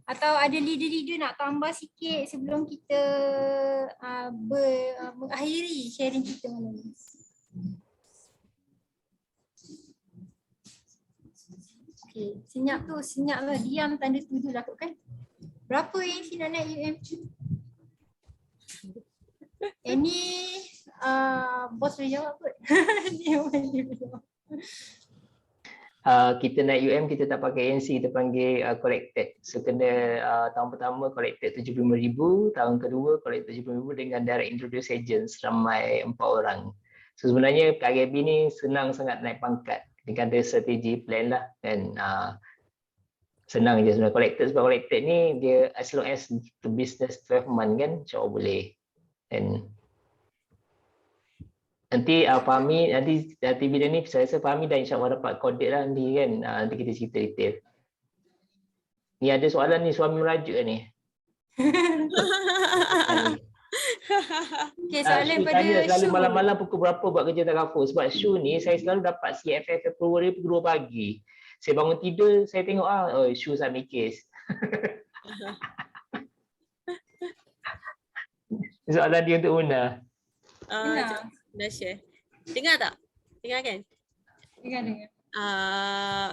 Atau ada leader-leader nak tambah sikit sebelum kita mengakhiri sharing kita malam ni? Okay, senyap lah, diam tanda setuju lah kot kan. Berapa yang si nak naik UM? Yang ni bos boleh jawab kot. Dia boleh jawab. Kita naik UM, kita tak pakai ANC, kita panggil collected. So kena tahun pertama collected 75,000, tahun kedua collected 75,000 dengan direct introduce agents ramai 4 orang. So sebenarnya KGB ni senang sangat naik pangkat dengan ada strategi plan lah, dan senang je sebenarnya collected. Sebab collected ni dia as long as the business 12 month kan, insyaAllah boleh. Dan nanti Fahmi, nanti bila ni saya rasa Fahmi dah insyaAllah dapat kode lah nanti kan, nanti kita cerita detail. Ni ada soalan ni, suami merajuk ni. Okay, soalan Shu pada tanya selalu Shu. malam-malam pukul berapa buat kerja takaful. Sebab Shu ni saya selalu dapat CFF Februari pukul 2 pagi. Saya bangun tidur, saya tengok Shu submit case. Soalan dia untuk Una. Dah share. Dengar tak? Dengar kan? Dengar.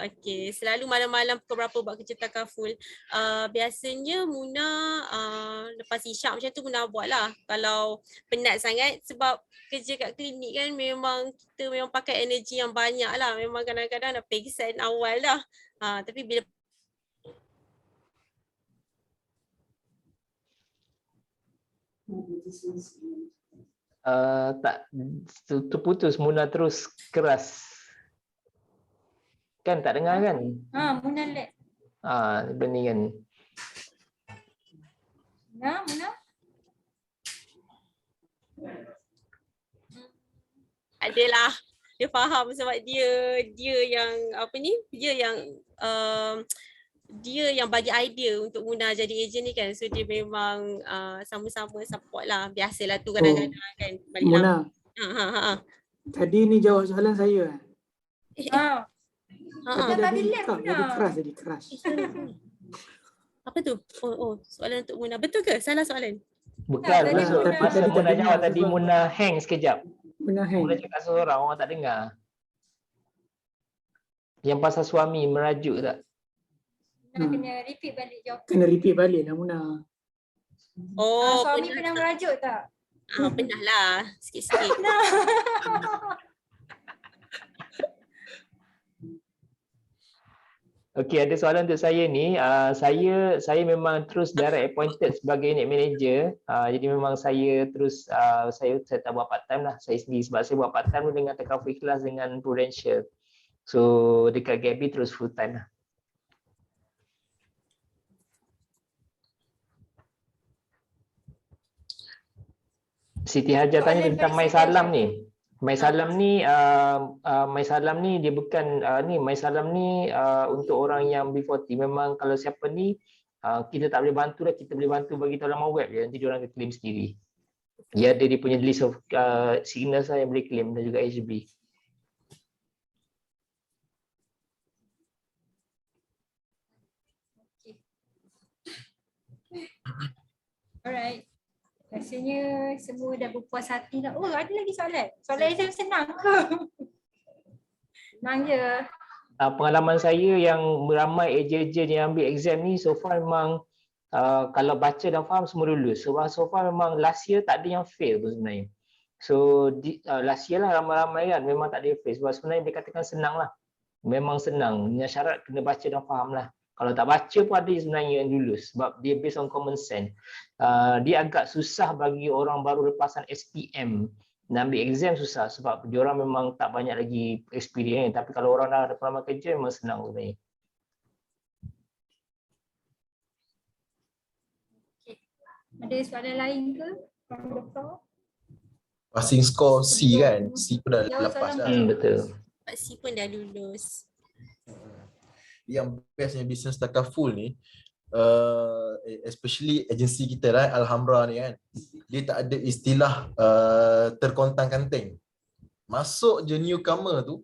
Okay, selalu malam-malam pukul berapa buat kerja takaful? Biasanya Muna lepas isyak macam tu Muna buat lah. Kalau penat sangat, sebab kerja kat klinik kan kita memang pakai energi yang banyak lah. Memang kadang-kadang dah pengsan awal dah. Tapi bila tak terputus, Muna terus keras. Kan tak dengar kan? Muna lag. Benih kan. Muna? adalah dia faham sebab dia yang dia yang bagi idea untuk Muna jadi ejen ni kan. So dia memang sama-sama support lah. Biasalah tu kadang-kadang kan. Balik Muna, tadi ni jawab soalan saya. Tadi jadi keras. Apa tu? Soalan untuk Muna. Betul ke? Salah soalan? Bukan, masa Muna jawab tadi Muna hang sekejap. Muna cakap seorang, orang tak dengar. Yang pasal suami merajuk tak? Kena repeat balik jawapan. Kena repeat balik lah Muna. Suami pernah merajuk tak? Pernah lah. Sikit-sikit. Okey, ada soalan untuk saya ni. Saya memang terus direct appointed sebagai unit manager. Jadi memang saya terus saya tak buat part time lah saya sendiri, sebab saya buat part time dengan Takaful Ikhlas dengan Prudential. So dekat Gaby terus full time lah. Siti Hajar tanya tentang My Salam ni. My Salam ni dia bukan ni My Salam ni untuk orang yang B40. Memang kalau siapa ni kita tak boleh bantu dah, kita boleh bantu bagi tahu laman web je, nanti diorang akan claim sendiri. Dia ada dia punya list of signals yang boleh claim dan juga HB. Alright. Rasanya semua dah berpuas hati dah. Oh, ada lagi soalan? Soalan exam senang ke? Senang je. Pengalaman saya yang ramai ejen-ejen yang ambil exam ni so far memang kalau baca dan faham semua lulus. So far memang last year tak ada yang fail pun sebenarnya. So last year lah ramai-ramai kan memang tak ada yang fail. Sebab sebenarnya dia katakan senang lah. Memang senang. Punya syarat kena baca dan faham lah. Kalau tak baca pun ada sebenarnya yang lulus sebab dia based on common sense. Dia agak susah bagi orang baru lepasan SPM nak ambil exam susah sebab diorang memang tak banyak lagi experience. Tapi kalau orang dah ada pengalaman kerja memang senang sebenarnya. Ada soalan lain ke? Passing score C kan? C pun dah Jawab lepas soalan dah. Betul. Pak Si pun dah lulus. Yang bestnya business takaful ni, especially agensi kita lah, Alhamra ni kan, dia tak ada istilah terkontang-kanting. Masuk je newcomer tu,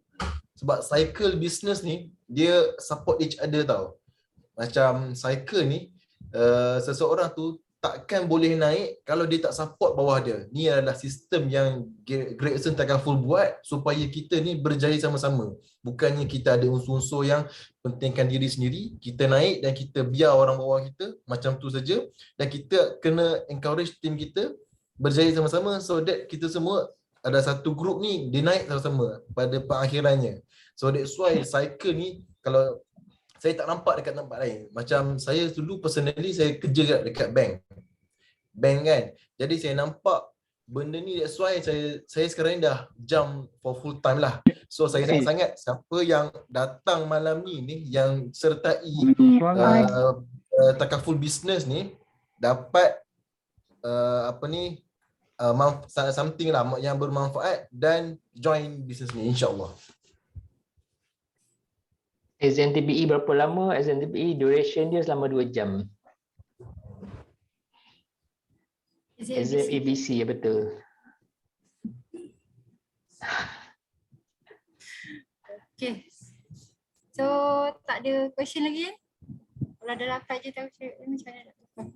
sebab cycle business ni, dia support each other tau. Macam cycle ni, seseorang tu takkan boleh naik kalau dia tak support bawah dia. Ni adalah sistem yang Great Eastern Takaful buat supaya kita ni berjaya sama-sama. Bukannya kita ada unsur-unsur yang pentingkan diri sendiri, kita naik dan kita biar orang bawah kita macam tu saja, dan kita kena encourage team kita berjaya sama-sama so that kita semua ada satu group ni dia naik sama-sama pada pengakhirannya. So that's why cycle ni kalau saya tak nampak dekat tempat lain. Macam saya dulu personally saya kerja dekat bank kan. Jadi saya nampak benda ni, that's why saya sekarang ni dah jump for full time lah. So saya sangat-sangat siapa yang datang malam ni yang sertai takaful business ni dapat something lah yang bermanfaat dan join business ni insya-Allah. Exam TBE berapa lama? Exam TBE duration dia selama 2 jam. Exam ABC ya betul. Okay. So tak ada question lagi kan? Kalau ada rapat je tahu macam mana nak tukar.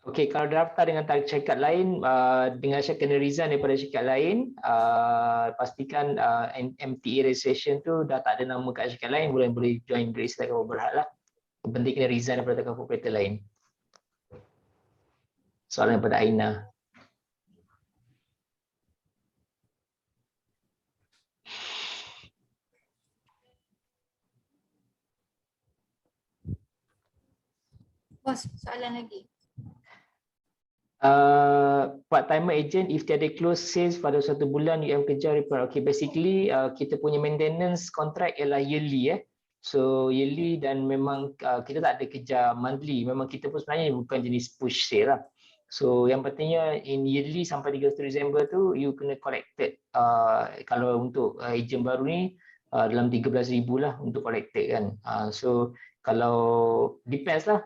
Okey, kalau daftar dengan syarikat lain, dengan syarikat kena resign daripada syarikat lain, pastikan MTA registration tu dah tak ada nama kat syarikat lain, boleh join Great Eastern Takaful Berhad lah. Yang penting kena resign daripada takaful operator lain. Soalan daripada Aina. Bos, soalan lagi. Part-timer agent if tiada close sales pada satu bulan UM kejar repair. Okay, basically kita punya maintenance contract ialah yearly So yearly dan memang kita tak ada kejar monthly. Memang kita pun sebenarnya bukan jenis push sale lah. So yang pentingnya in yearly sampai 31 Disember tu you kena collected. Kalau untuk agent baru ni dalam 13,000 lah untuk collected kan. So kalau depends lah.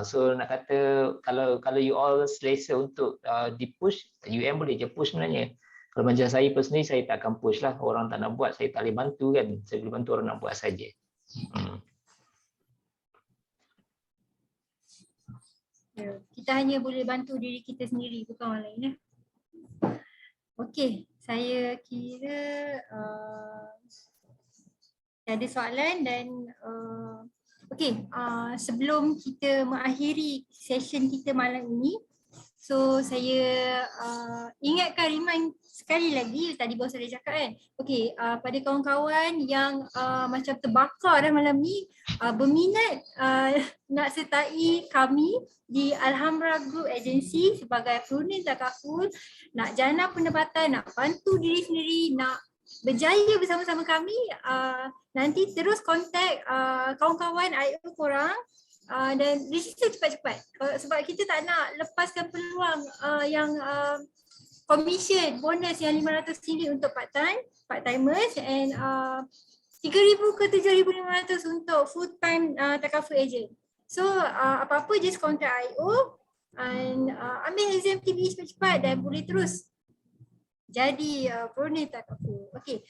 So nak kata kalau you all selesa untuk di push, UM boleh je push sebenarnya. Kalau macam saya personally saya tak akan push lah. Orang tak nak buat, saya tak boleh bantu kan. Saya boleh bantu orang nak buat saja. Kita hanya boleh bantu diri kita sendiri, bukan orang lain ya. Okey, saya kira ada soalan dan okey, sebelum kita mengakhiri session kita malam ini, so saya ingatkan, remind sekali lagi, tadi bos ada cakap kan, okey, pada kawan-kawan yang macam terbakar dah malam ni, berminat nak sertai kami di Alhamra Group Agency sebagai perunis takaful, nak jana pendapatan, nak bantu diri sendiri, nak berjaya bersama-sama kami, nanti terus kontak kawan-kawan IO korang dan register cepat-cepat sebab kita tak nak lepaskan peluang yang commission bonus yang RM500 untuk part-timers and RM3,000 ke RM7,500 untuk full time takaful agent. So apa-apa just contact IO and ambil exam TBE cepat-cepat dan boleh terus jadi Brunei Takaful. Okey,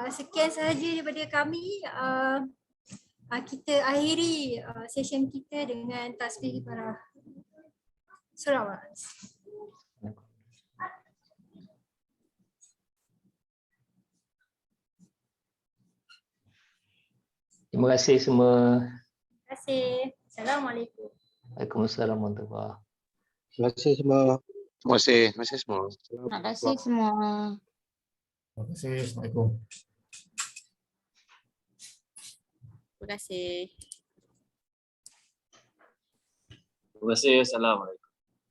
sekian sahaja daripada kami. Kita akhiri session kita dengan tasbih para selawat. Terima kasih semua. Terima kasih. Assalamualaikum. Waalaikumsalam warahmatullahi wabarakatuh. Terima kasih semua. Terima kasih semua. Terima kasih semua. Terima kasih. Assalamualaikum. Terima kasih. Terima kasih. Assalamualaikum.